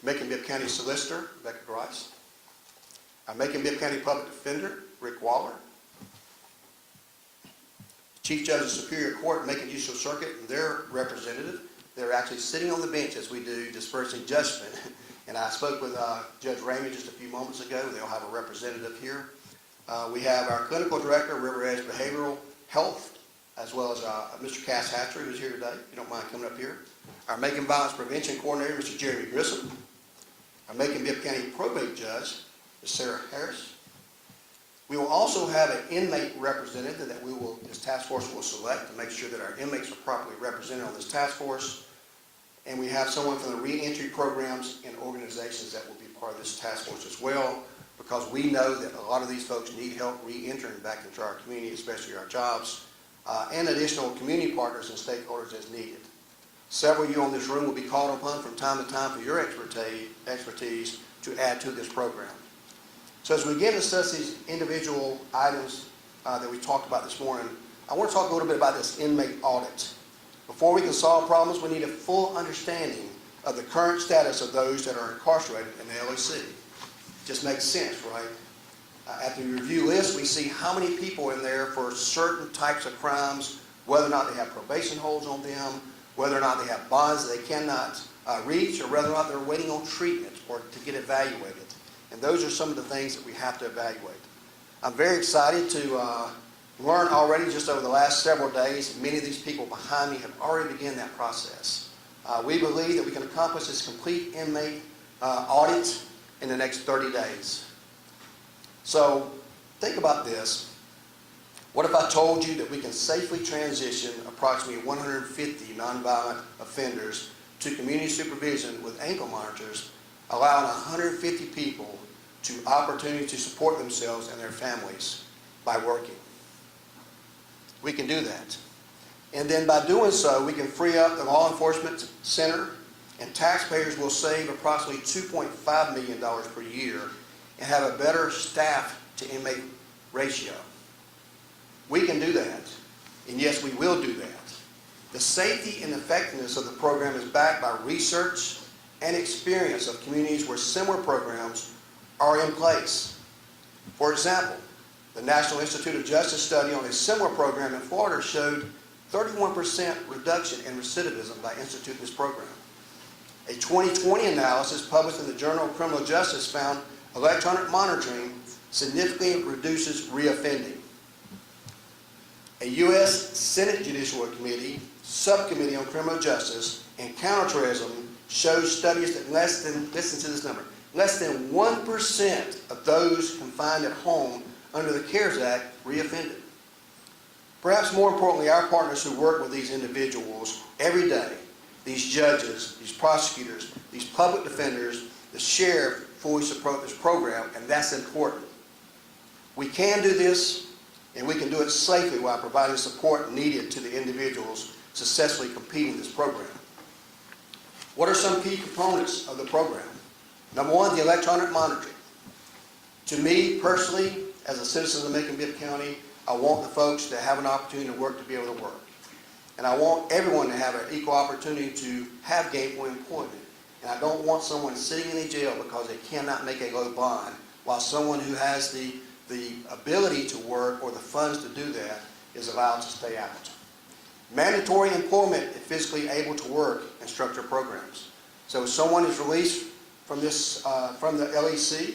Macon Bibb County Solicitor Becca Grice. Our Macon Bibb County Public Defender Rick Waller. Chief Judge of Superior Court, Macon Judicial Circuit, and their representative. They're actually sitting on the bench as we do dispersing judgment. And I spoke with Judge Ramey just a few moments ago. They'll have a representative here. We have our Clinical Director, River Edge Behavioral Health, as well as Mr. Cass Hatcher, who's here today, if you don't mind coming up here. Our Macon Violence Prevention Coordinator, Mr. Jeremy Grissom. Our Macon Bibb County Probate Judge, Ms. Sarah Harris. We will also have an inmate representative that this task force will select to make sure that our inmates are properly represented on this task force. And we have someone from the reentry programs and organizations that will be part of this task force as well, because we know that a lot of these folks need help re-entering back into our community, especially our jobs, and additional community partners and stakeholders as needed. Several of you on this room will be called upon from time to time for your expertise to add to this program. So as we begin to discuss these individual items that we talked about this morning, I want to talk a little bit about this inmate audit. Before we can solve problems, we need a full understanding of the current status of those that are incarcerated in the LEC. It just makes sense, right? After we review lists, we see how many people in there for certain types of crimes, whether or not they have probation holds on them, whether or not they have bonds that they cannot reach, or whether or not they're waiting on treatment or to get evaluated. And those are some of the things that we have to evaluate. I'm very excited to learn already just over the last several days, many of these people behind me have already begun that process. We believe that we can accomplish this complete inmate audit in the next 30 days. So think about this. What if I told you that we can safely transition approximately 150 nonviolent offenders to community supervision with ankle monitors, allowing 150 people to opportunity to support themselves and their families by working? We can do that. And then by doing so, we can free up the law enforcement center, and taxpayers will save approximately $2.5 million per year and have a better staff to inmate ratio. We can do that, and yes, we will do that. The safety and effectiveness of the program is backed by research and experience of communities where similar programs are in place. For example, the National Institute of Justice study on a similar program in Florida showed 31% reduction in recidivism by instituting this program. A 2020 analysis published in the Journal of Criminal Justice found electronic monitoring significantly reduces reoffending. A U.S. Senate Judicial Committee Subcommittee on Criminal Justice and Counterterrorism shows studies that listen to this number, less than 1% of those confined at home under the CARES Act reoffended. Perhaps more importantly, our partners who work with these individuals every day, these judges, these prosecutors, these public defenders, the sheriff fully support this program, and that's important. We can do this, and we can do it safely while providing support needed to the individuals successfully completing this program. What are some key components of the program? Number one, the electronic monitoring. To me personally, as a citizen of Macon Bibb County, I want the folks to have an opportunity to work to be able to work. And I want everyone to have an equal opportunity to have gainful employment. And I don't want someone sitting in a jail because they cannot make a low bond, while someone who has the ability to work or the funds to do that is allowed to stay out. Mandatory employment if physically able to work in structured programs. So if someone is released from from the LEC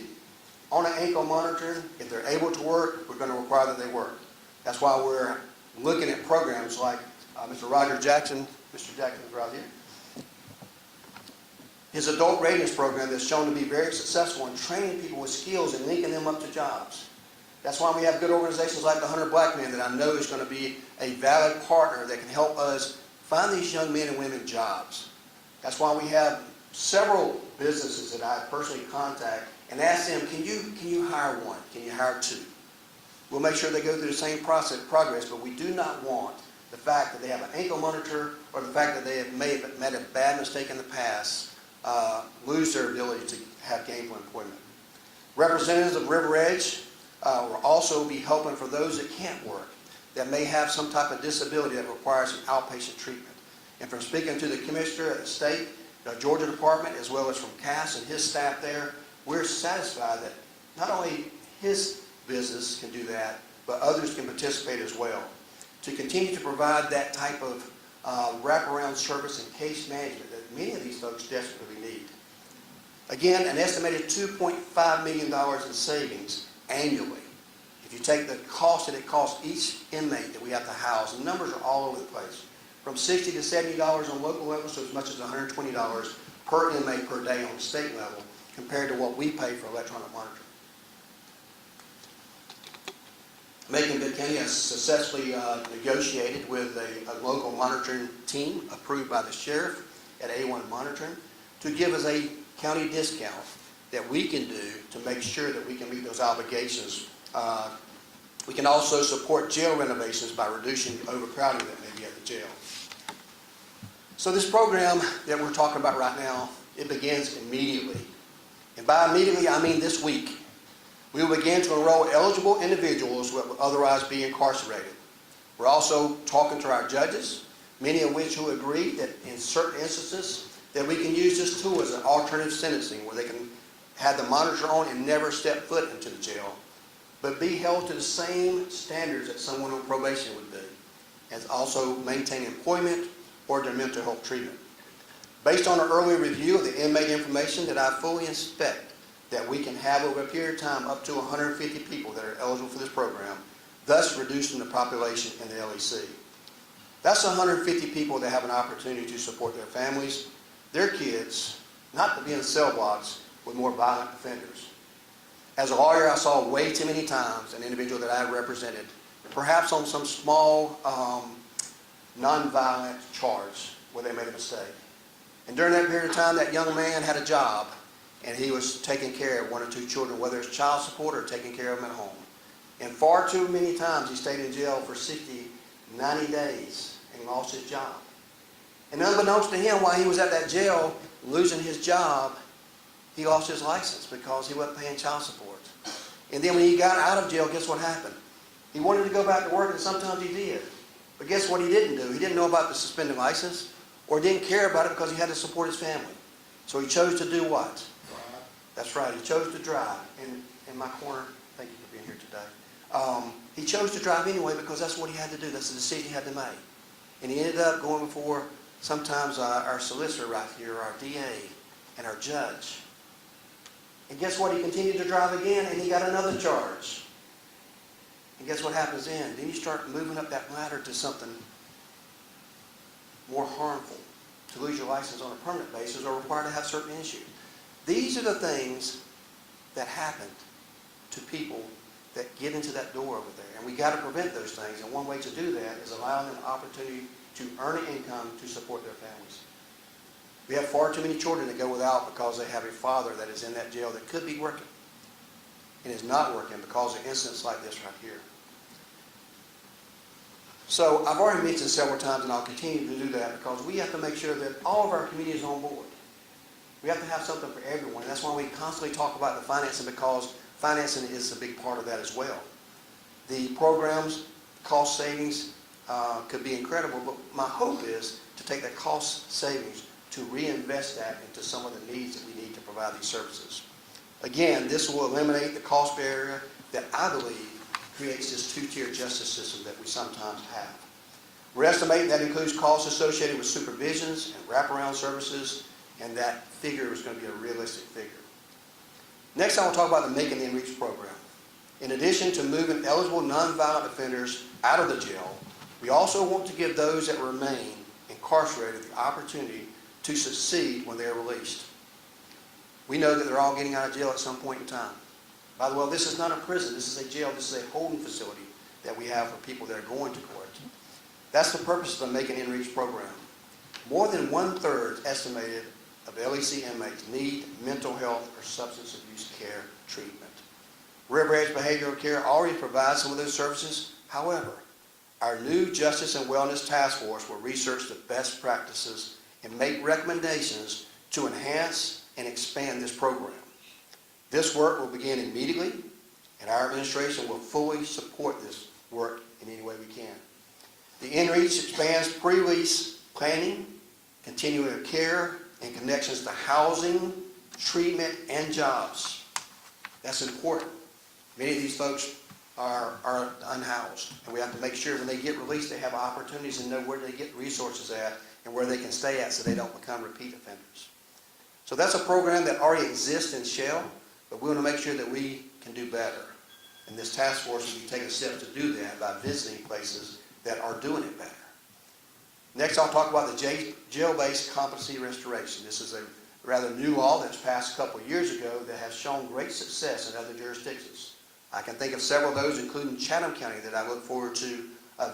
on an ankle monitoring, if they're able to work, we're going to require that they work. That's why we're looking at programs like Mr. Roger Jackson, Mr. Jackson is right here. His adult readiness program that's shown to be very successful in training people with skills and linking them up to jobs. That's why we have good organizations like the 100 Black Men that I know is going to be a valid partner that can help us find these young men and women jobs. That's why we have several businesses that I personally contact and ask them, can you hire one? Can you hire two? We'll make sure they go through the same progress, but we do not want the fact that they have an ankle monitor or the fact that they have made a bad mistake in the past lose their ability to have gainful employment. Representatives of River Edge will also be helping for those that can't work, that may have some type of disability that requires some outpatient treatment. And from speaking to the Commissioner at the State, the Georgia Department, as well as from Cass and his staff there, we're satisfied that not only his business can do that, but others can participate as well, to continue to provide that type of wraparound service and case management that many of these folks desperately need. Again, an estimated $2.5 million in savings annually. If you take the cost that it costs each inmate that we have to house, the numbers are all over the place, from $60 to $70 on local level to as much as $120 per inmate per day on the state level, compared to what we pay for electronic monitoring. Macon Bibb County has successfully negotiated with a local monitoring team approved by the sheriff at A1 Monitoring to give us a county discount that we can do to make sure that we can meet those obligations. We can also support jail renovations by reducing the overcrowding that may be at the jail. So this program that we're talking about right now, it begins immediately. And by immediately, I mean this week. We will begin to enroll eligible individuals who would otherwise be incarcerated. We're also talking to our judges, many of which who agree that in certain instances that we can use this tool as an alternative sentencing where they can have the monitor on and never step foot into the jail, but be held to the same standards that someone on probation would be, and also maintain employment or their mental health treatment. Based on an early review of the inmate information, that I fully expect that we can have over a period of time up to 150 people that are eligible for this program, thus reducing the population in the LEC. That's 150 people that have an opportunity to support their families, their kids, not to be in cell blocks with more violent offenders. As a lawyer, I saw way too many times an individual that I represented, perhaps on some small non-violent charge where they made a mistake. And during that period of time, that young man had a job and he was taking care of one or two children, whether it's child support or taking care of them at home. And far too many times he stayed in jail for 60, 90 days and lost his job. And unbeknownst to him, while he was at that jail losing his job, he lost his license because he wasn't paying child support. And then when he got out of jail, guess what happened? He wanted to go back to work, and sometimes he did. But guess what he didn't do? He didn't know about the suspended license, or didn't care about it because he had to support his family. So he chose to do what? That's right, he chose to drive. In my corner, thank you for being here today. He chose to drive anyway because that's what he had to do. That's the decision he had to make. And he ended up going before sometimes our solicitor right here, our DA, and our judge. And guess what? He continued to drive again, and he got another charge. And guess what happens then? Then you start moving up that ladder to something more harmful, to lose your license on a permanent basis or required to have certain issues. These are the things that happen to people that get into that door over there. And we got to prevent those things. And one way to do that is allowing them an opportunity to earn an income to support their families. We have far too many children that go without because they have a father that is in that jail that could be working and is not working because of incidents like this right here. So I've already mentioned several times, and I'll continue to do that, because we have to make sure that all of our community is on board. We have to have something for everyone. And that's why we constantly talk about the financing, because financing is a big part of that as well. The programs, cost savings could be incredible, but my hope is to take that cost savings to reinvest that into some of the needs that we need to provide these services. Again, this will eliminate the cost barrier that I believe creates this two-tier justice system that we sometimes have. We're estimating that includes costs associated with supervisions and wraparound services, and that figure is going to be a realistic figure. Next, I want to talk about the Macon In-Reach program. In addition to moving eligible nonviolent offenders out of the jail, we also want to give those that remain incarcerated the opportunity to succeed when they are released. We know that they're all getting out of jail at some point in time. By the way, this is not a prison, this is a jail, this is a holding facility that we have for people that are going to court. That's the purpose of the Macon In-Reach program. More than 1/3 estimated of LEC inmates need mental health or substance abuse care treatment. River Edge Behavioral Care already provides some of those services. However, our new Justice and Wellness Task Force will research the best practices and make recommendations to enhance and expand this program. This work will begin immediately, and our administration will fully support this work in any way we can. The InReach expands pre-release planning, continuing of care, and connections to housing, treatment, and jobs. That's important. Many of these folks are unhoused, and we have to make sure when they get released they have opportunities and know where they get resources at and where they can stay at so they don't become repeat offenders. So that's a program that already exists in Shell, but we want to make sure that we can do better. And this task force will be taking steps to do that by visiting places that are doing it better. Next, I'll talk about the jail-based competency restoration. This is a rather new law that's passed a couple of years ago that has shown great success in other jurisdictions. I can think of several of those, including Chatham County, that I look forward to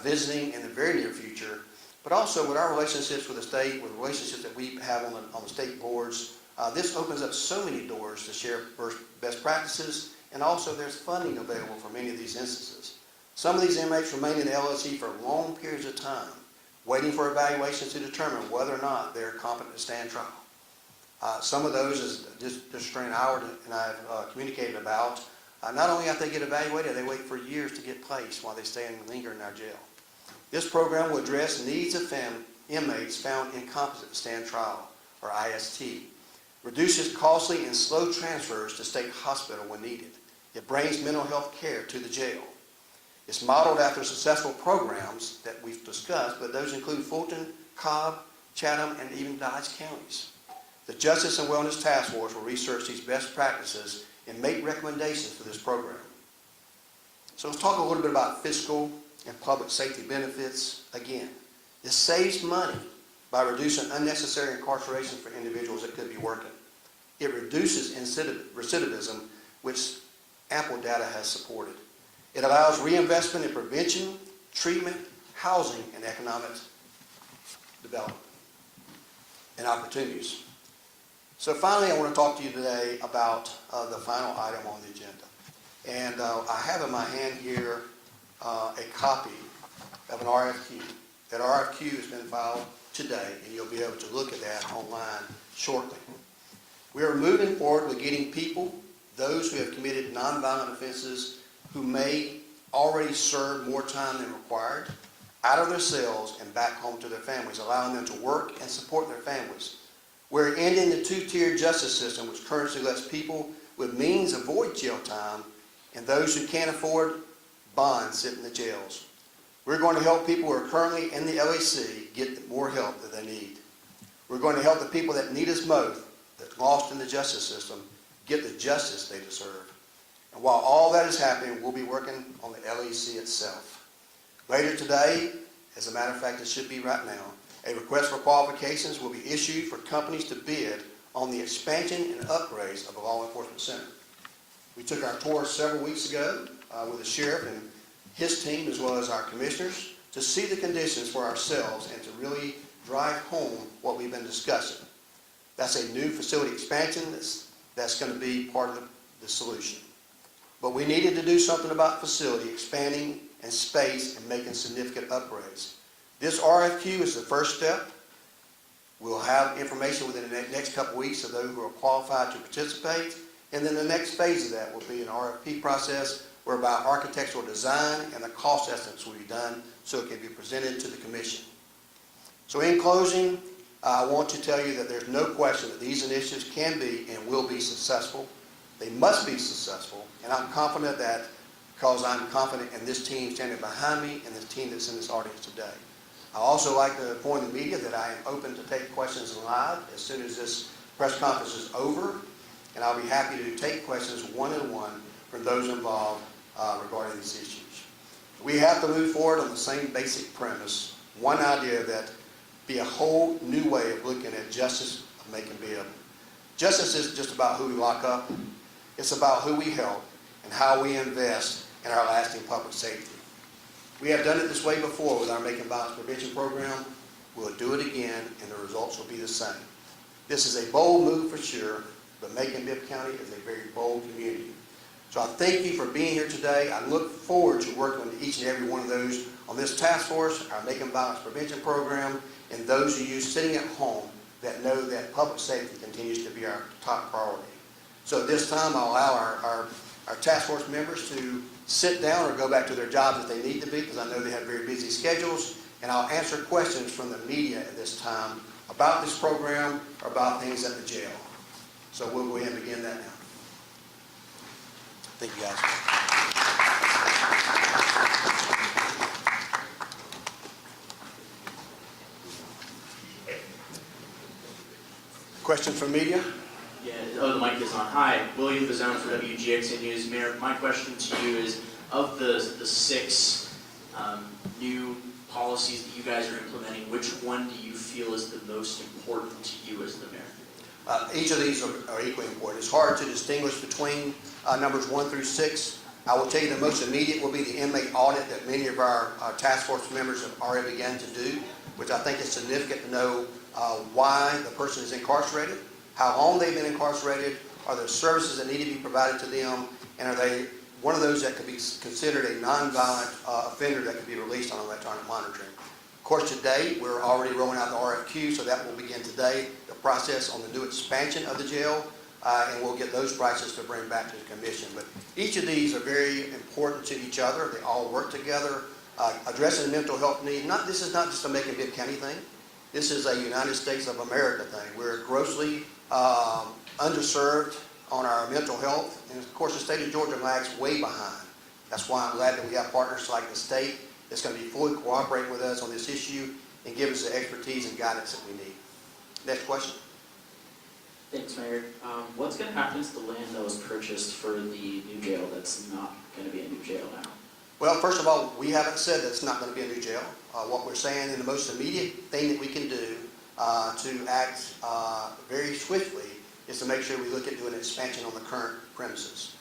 visiting in the very near future. But also with our relationships with the state, with relationships that we have on the state boards, this opens up so many doors to share best practices, and also there's funding available for many of these instances. Some of these inmates remain in the LSE for long periods of time, waiting for evaluations to determine whether or not they're competent to stand trial. Some of those, as District Attorney Howard and I have communicated about, not only have they get evaluated, they wait for years to get placed while they stay and linger in our jail. This program will address needs of inmates found incompetent to stand trial, or IST. Reduces costly and slow transfers to state hospital when needed. It brings mental health care to the jail. It's modeled after successful programs that we've discussed, but those include Fulton, Cobb, Chatham, and even Dodge counties. The Justice and Wellness Task Force will research these best practices and make recommendations for this program. So let's talk a little bit about fiscal and public safety benefits. Again, this saves money by reducing unnecessary incarceration for individuals that could be working. It reduces recidivism, which ample data has supported. It allows reinvestment in prevention, treatment, housing, and economic development and opportunities. So finally, I want to talk to you today about the final item on the agenda. And I have in my hand here a copy of an RFQ. That RFQ has been filed today, and you'll be able to look at that online shortly. We are moving forward with getting people, those who have committed nonviolent offenses, who may already serve more time than required, out of their cells and back home to their families, allowing them to work and support their families. We're ending the two-tiered justice system, which currently lets people with means avoid jail time, and those who can't afford bonds sit in the jails. We're going to help people who are currently in the LAC get more help that they need. We're going to help the people that need us most, that's lost in the justice system, get the justice they deserve. And while all that is happening, we'll be working on the LAC itself. Later today, as a matter of fact, it should be right now, a request for qualifications will be issued for companies to bid on the expansion and upgrades of the Law Enforcement Center. We took our tour several weeks ago with the sheriff and his team, as well as our commissioners, to see the conditions for ourselves and to really drive home what we've been discussing. That's a new facility expansion that's going to be part of the solution. But we needed to do something about facility expanding and space and making significant upgrades. This RFQ is the first step. We'll have information within the next couple of weeks of those who are qualified to participate. And then the next phase of that will be an RFP process whereby architectural design and the cost estimates will be done so it can be presented to the commission. So in closing, I want to tell you that there's no question that these initiatives can be and will be successful. They must be successful, and I'm confident that because I'm confident in this team standing behind me and this team that's in this audience today. I also like to inform the media that I am open to take questions live as soon as this press conference is over, and I'll be happy to take questions one-on-one from those involved regarding these issues. We have to move forward on the same basic premise, one idea that be a whole new way of looking at justice of Macon Bibb. Justice isn't just about who we lock up, it's about who we help and how we invest in our lasting public safety. We have done it this way before with our Macon Violence Prevention Program. We'll do it again, and the results will be the same. This is a bold move for sure, but Macon Bibb County is a very bold community. So I thank you for being here today. I look forward to working with each and every one of those on this task force, our Macon Violence Prevention Program, and those of you sitting at home that know that public safety continues to be our top priority. So at this time, I'll allow our task force members to sit down or go back to their jobs if they need to be, because I know they have very busy schedules, and I'll answer questions from the media at this time about this program or about things at the jail. So we'll go ahead and begin that now. Thank you, guys. Questions from media? Yeah, the mic is on. Hi, William Bazone for WGXA News. Mayor, my question to you is, of the six new policies that you guys are implementing, which one do you feel is the most important to you as the mayor? Each of these are equally important. It's hard to distinguish between numbers 1 through 6. I will tell you the most immediate will be the inmate audit that many of our task force members have already begun to do, which I think is significant to know why the person is incarcerated, how long they've been incarcerated, are there services that need to be provided to them, and are they one of those that could be considered a nonviolent offender that could be released on electronic monitoring. Of course, today we're already rolling out the RFQ, so that will begin today, the process on the new expansion of the jail, and we'll get those prices to bring back to the commission. But each of these are very important to each other. They all work together. Addressing the mental health need, this is not just a Macon Bibb County thing. This is a United States of America thing. We're grossly underserved on our mental health, and of course the state of Georgia lags way behind. That's why I'm glad that we have partners like the state that's going to be fully cooperating with us on this issue and give us the expertise and guidance that we need. Next question. Thanks, Mayor. What's going to happen to the land that was purchased for the new jail that's not going to be a new jail now? Well, first of all, we haven't said that it's not going to be a new jail. What we're saying, and the most immediate thing that we can do to act very swiftly is to make sure we look at doing an expansion on the current premises.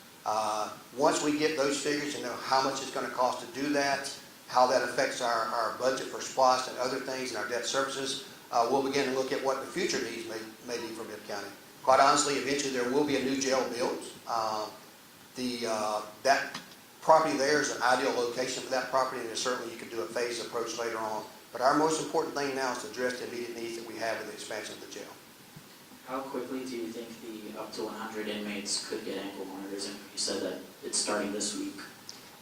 Once we get those figures and know how much it's going to cost to do that, how that affects our budget for SPOS and other things and our debt services, we'll begin to look at what the future needs may be for Bibb County. Quite honestly, eventually there will be a new jail built. That property there is an ideal location for that property, and certainly you could do a phased approach later on. But our most important thing now is to address the immediate needs that we have with the expansion of the jail. How quickly do you think the up to 100 inmates could get ankle monitors? And you said that it's starting this week.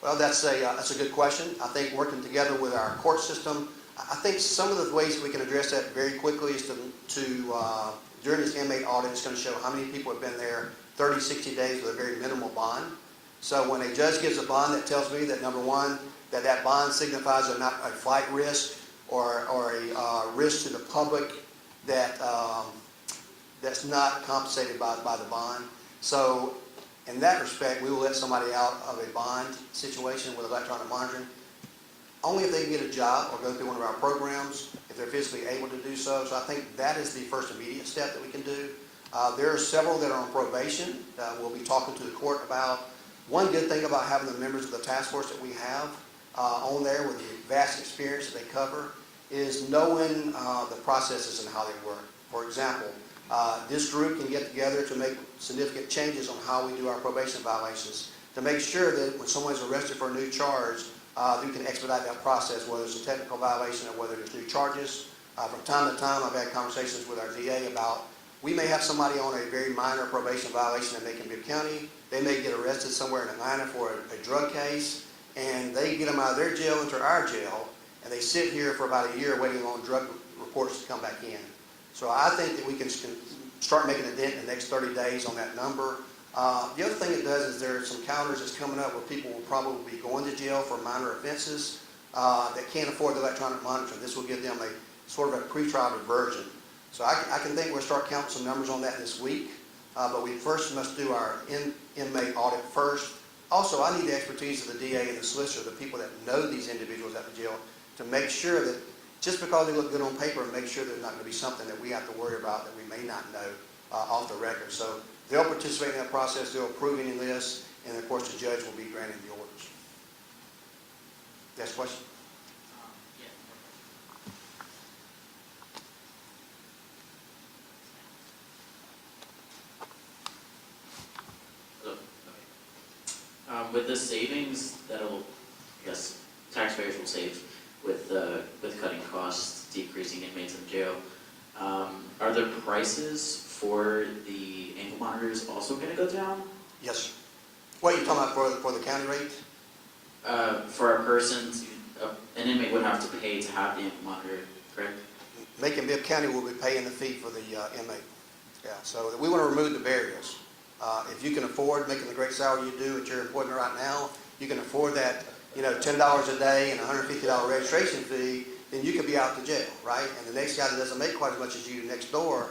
Well, that's a good question. I think working together with our court system, I think some of the ways that we can address that very quickly is to during this inmate audit, it's going to show how many people have been there 30, 60 days with a very minimal bond. So when a judge gives a bond, that tells me that, number one, that bond signifies not a flight risk or a risk to the public that that's not compensated by the bond. So in that respect, we will let somebody out of a bond situation with electronic monitoring only if they can get a job or go through one of our programs, if they're physically able to do so. So I think that is the first immediate step that we can do. There are several that are on probation that we'll be talking to the court about. One good thing about having the members of the task force that we have on there with the vast experience that they cover is knowing the processes and how they work. For example, this group can get together to make significant changes on how we do our probation violations to make sure that when someone's arrested for a new charge, we can expedite that process, whether it's a technical violation or whether there's new charges. From time to time, I've had conversations with our DA about we may have somebody on a very minor probation violation in Macon Bibb County. They may get arrested somewhere in Atlanta for a drug case, and they get them out of their jail into our jail, and they sit here for about a year waiting on drug reports to come back in. So I think that we can start making a dent in the next 30 days on that number. The other thing it does is there are some counters that's coming up where people will probably be going to jail for minor offenses that can't afford the electronic monitoring. This will give them a sort of a pretrial diversion. So I can think we'll start counting some numbers on that this week, but we first must do our inmate audit first. Also, I need the expertise of the DA and the solicitor, the people that know these individuals at the jail, to make sure that just because they look good on paper, make sure there's not going to be something that we have to worry about that we may not know off the record. So they'll participate in that process, they'll approve any list, and of course the judge will be granting the orders. Next question? With the savings that'll, I guess, taxpayers will save with cutting costs, decreasing inmates in jail, are the prices for the ankle monitors also going to go down? Yes, sir. What are you talking about for the county rate? For a person, an inmate would have to pay to have the ankle monitor, correct? Macon Bibb County will be paying the fee for the inmate. Yeah, so we want to remove the barriers. If you can afford making the great salary you do at your employment right now, you can afford that, $10 a day and a $150 registration fee, then you could be out to jail, right? And the next guy that doesn't make quite as much as you next door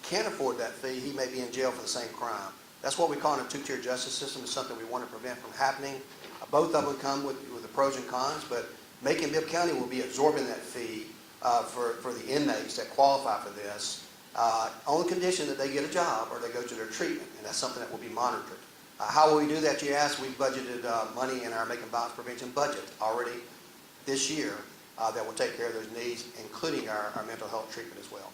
can't afford that fee. He may be in jail for the same crime. That's what we call a two-tier justice system. It's something we want to prevent from happening. Both of them come with the pros and cons, but Macon Bibb County will be absorbing that fee for the inmates that qualify for this on the condition that they get a job or they go to their treatment, and that's something that will be monitored. How will we do that, you ask? We've budgeted money in our Macon Violence Prevention budget already this year that will take care of those needs, including our mental health treatment as well.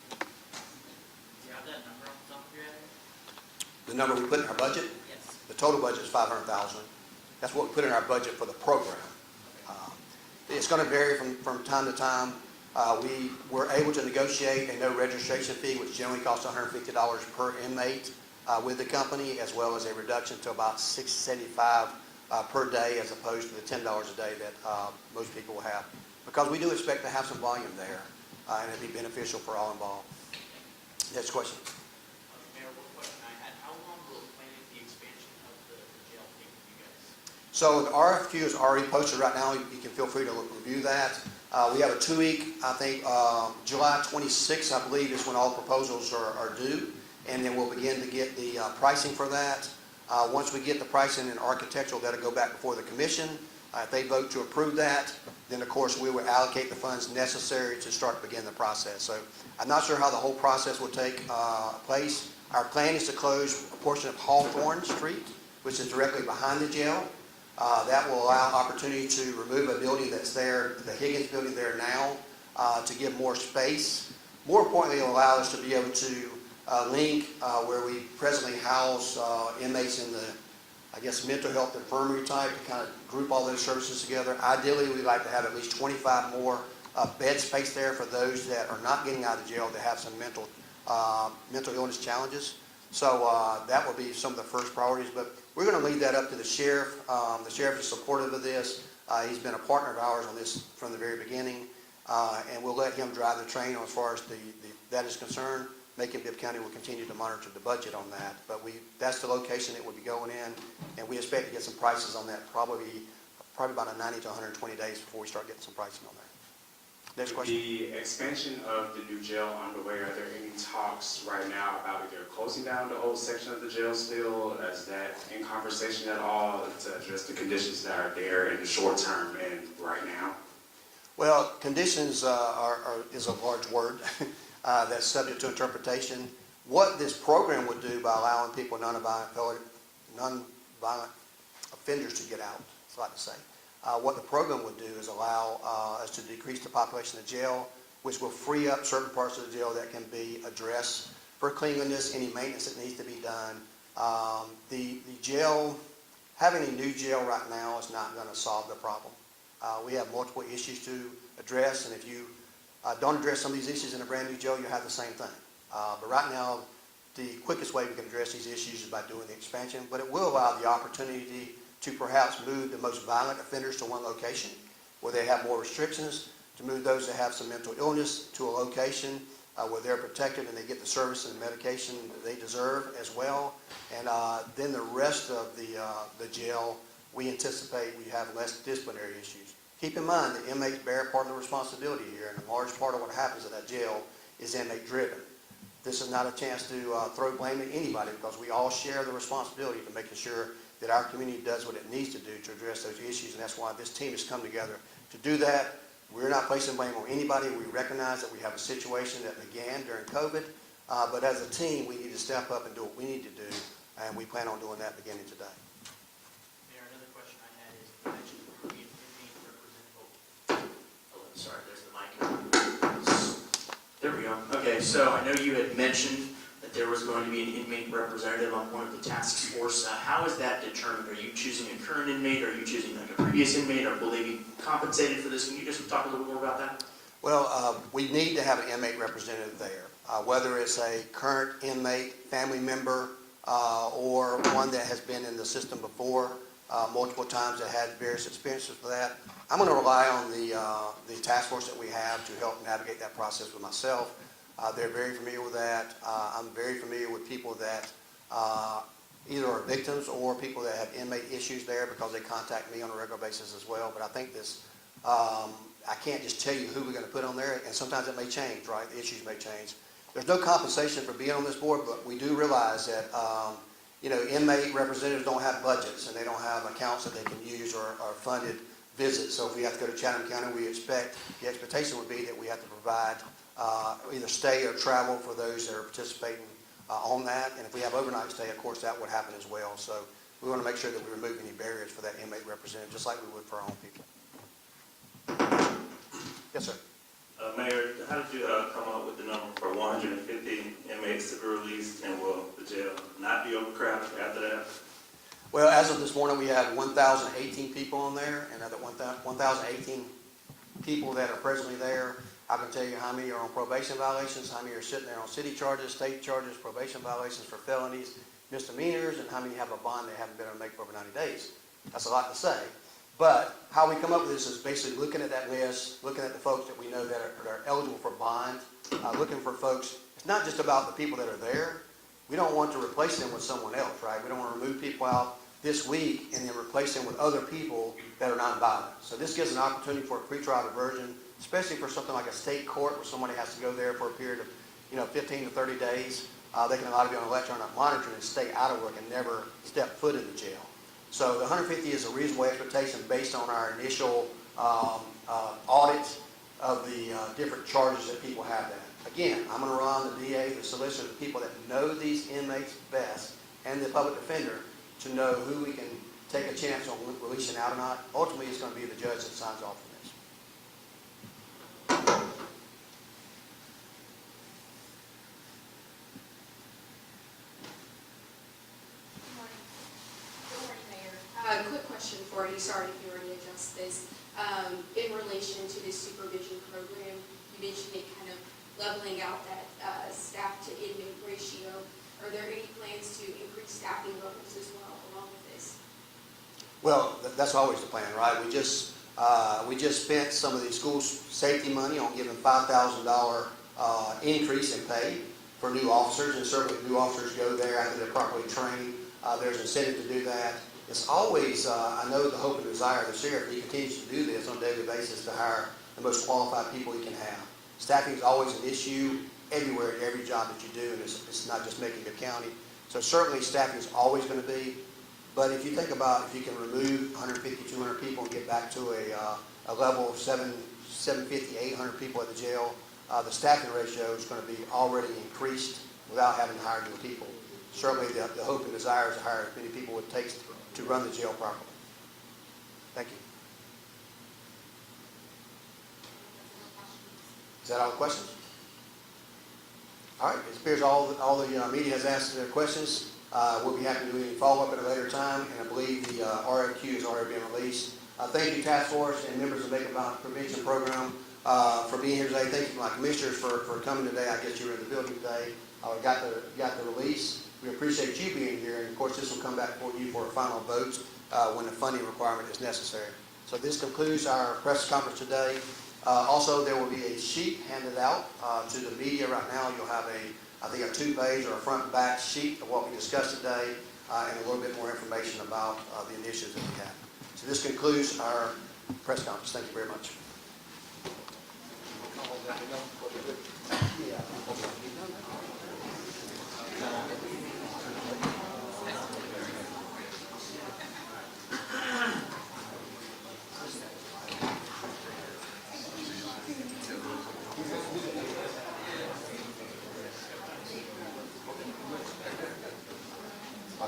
Do you have that number off the top of your head? The number we put in our budget, Yes. the total budget is $500,000. That's what we put in our budget for the program. It's going to vary from time to time. We were able to negotiate a no registration fee, which generally costs $150 per inmate with the company, as well as a reduction to about $675 per day, as opposed to the $10 a day that most people will have. Because we do expect to have some volume there, and it'd be beneficial for all involved. Next question. Mayor, one question I had, how long will planning the expansion of the jail take for you guys? So the RFQ is already posted right now. You can feel free to review that. We have a 2-week, I think, July 26th, I believe, is when all proposals are due. And then we'll begin to get the pricing for that. Once we get the pricing in architectural, that'll go back before the commission. If they vote to approve that, then of course we will allocate the funds necessary to begin the process. So I'm not sure how the whole process will take place. Our plan is to close a portion of Hawthorne Street, which is directly behind the jail. That will allow opportunity to remove a building that's there, the Higgins building there now, to give more space. More importantly, it will allow us to be able to link where we presently house inmates in the, I guess, mental health infirmary type, to kind of group all those services together. Ideally, we'd like to have at least 25 more bed space there for those that are not getting out of jail that have some mental illness challenges. So that will be some of the first priorities, but we're going to leave that up to the sheriff. The sheriff is supportive of this. He's been a partner of ours on this from the very beginning, and we'll let him drive the train as far as that is concerned. Macon Bibb County will continue to monitor the budget on that, but that's the location it will be going in, and we expect to get some prices on that probably about 90 to 120 days before we start getting some pricing on that. Next question. The expansion of the new jail underway, are there any talks right now about either closing down the old section of the jail still? Is that in conversation at all to address the conditions that are there in the short term and right now? Well, conditions is a large word that's subject to interpretation. What this program would do by allowing people, non-violent offenders to get out, it's like to say. What the program would do is allow us to decrease the population of the jail, which will free up certain parts of the jail that can be addressed for cleanliness, any maintenance that needs to be done. The jail, having a new jail right now is not going to solve the problem. We have multiple issues to address, and if you don't address some of these issues in a brand new jail, you have the same thing. But right now, the quickest way we can address these issues is by doing the expansion, but it will allow the opportunity to perhaps move the most violent offenders to one location where they have more restrictions, to move those that have some mental illness to a location where they're protected and they get the service and the medication that they deserve as well. And then the rest of the jail, we anticipate we have less disciplinary issues. Keep in mind that inmates bear part of the responsibility here, and a large part of what happens at that jail is inmate driven. This is not a chance to throw blame at anybody, because we all share the responsibility to making sure that our community does what it needs to do to address those issues, and that's why this team has come together to do that. We're not placing blame on anybody. We recognize that we have a situation that began during COVID, but as a team, we need to step up and do what we need to do, and we plan on doing that beginning today. Mayor, another question I had is, you mentioned being representative. Oh, sorry, there's the mic. There we go. Okay, so I know you had mentioned that there was going to be an inmate representative on one of the task force. How is that determined? Are you choosing a current inmate? Are you choosing like a previous inmate? Or will they be compensated for this? Can you just talk a little more about that? Well, we need to have an inmate representative there, whether it's a current inmate, family member, or one that has been in the system before multiple times that had various experiences with that. I'm going to rely on the task force that we have to help navigate that process with myself. They're very familiar with that. I'm very familiar with people that either are victims or people that have inmate issues there because they contact me on a regular basis as well. But I think this, I can't just tell you who we're going to put on there, and sometimes it may change, right? The issues may change. There's no compensation for being on this board, but we do realize that inmate representatives don't have budgets and they don't have accounts that they can use or funded visits. So if we have to go to Chatham County, the expectation would be that we have to provide either stay or travel for those that are participating on that. And if we have overnight stay, of course, that would happen as well. So we want to make sure that we remove any barriers for that inmate representative, just like we would for our own people. Yes, sir. Mayor, how did you come up with the number for 150 inmates to be released, and will the jail not be overcrowded after that? Well, as of this morning, we have 1,018 people on there, and of the 1,018 people that are presently there, I can tell you how many are on probation violations, how many are sitting there on city charges, state charges, probation violations for felonies, misdemeanors, and how many have a bond they haven't been able to make for over 90 days. That's a lot to say. But how we come up with this is basically looking at that list, looking at the folks that we know that are eligible for bond, looking for folks. It's not just about the people that are there. We don't want to replace them with someone else, right? We don't want to remove people out this week and then replace them with other people that are nonviolent. So this gives an opportunity for a pretrial diversion, especially for something like a state court where somebody has to go there for a period of 15 to 30 days. They can allow to be on electronic monitoring and stay out of work and never step foot in the jail. So the 150 is a reasonable expectation based on our initial audit of the different charges that people have there. Again, I'm going to rely on the DA, the solicitor, the people that know these inmates best, and the public defender to know who we can take a chance on releasing out or not. Ultimately, it's going to be the judge that signs off on this. Quick question for you, sorry if you already addressed this. In relation to this supervision program, you mentioned it kind of leveling out that staff to inmate ratio. Are there any plans to increase staffing levels as well along with this? Well, that's always the plan, right? We just spent some of the school safety money on giving $5,000 increase in pay for new officers, and certainly if new officers go there after they're properly trained, there's incentive to do that. It's always, I know the hope and desire of the sheriff, he continues to do this on a daily basis to hire the most qualified people he can have. Staffing is always an issue everywhere, every job that you do, and it's not just Macon County. So certainly staffing is always going to be, but if you think about if you can remove 150, 200 people and get back to a level of 750, 800 people at the jail, the staffing ratio is going to be already increased without having to hire new people. Certainly the hope and desire is to hire as many people it takes to run the jail properly. Thank you. Is that all the questions? All right, it appears all the media has asked their questions. We'll be happy to do any follow-up at a later time, and I believe the RFQ has already been released. Thank you, Task Force and members of the Macon Violence Prevention Program for being here today. Thank you, my commissioners, for coming today. I guess you were in the building today. Got the release. We appreciate you being here, and of course this will come back for you for a final vote when the funding requirement is necessary. So this concludes our press conference today. Also, there will be a sheet handed out to the media right now. You'll have I think a 2-page or a front and back sheet of what we discussed today and a little bit more information about the initiatives that we have. So this concludes our press conference. Thank you very much.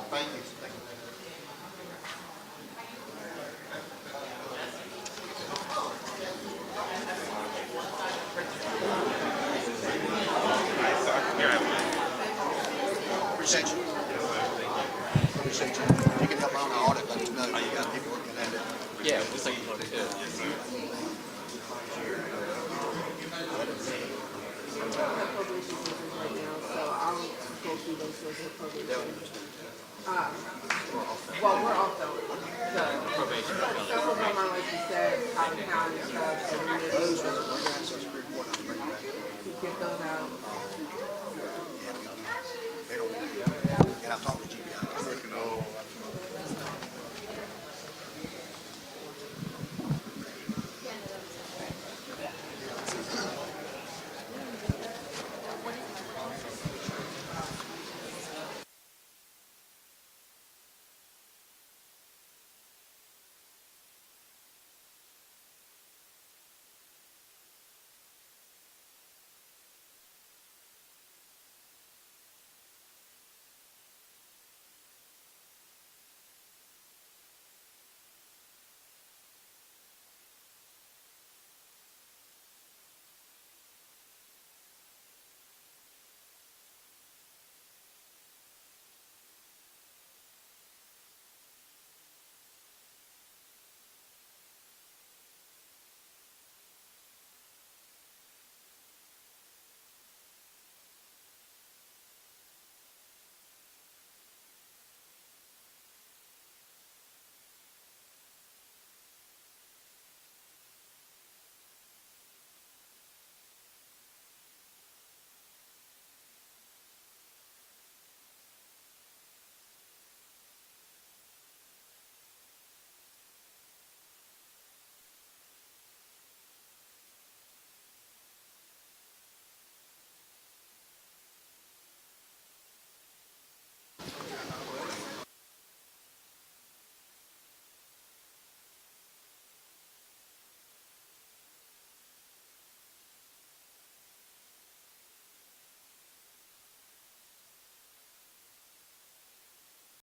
Thank you. But we're also, some of them are, like you said, out of town and stuff, so we need Those are the access report I'm bringing back. to get those out. They don't, and I've talked to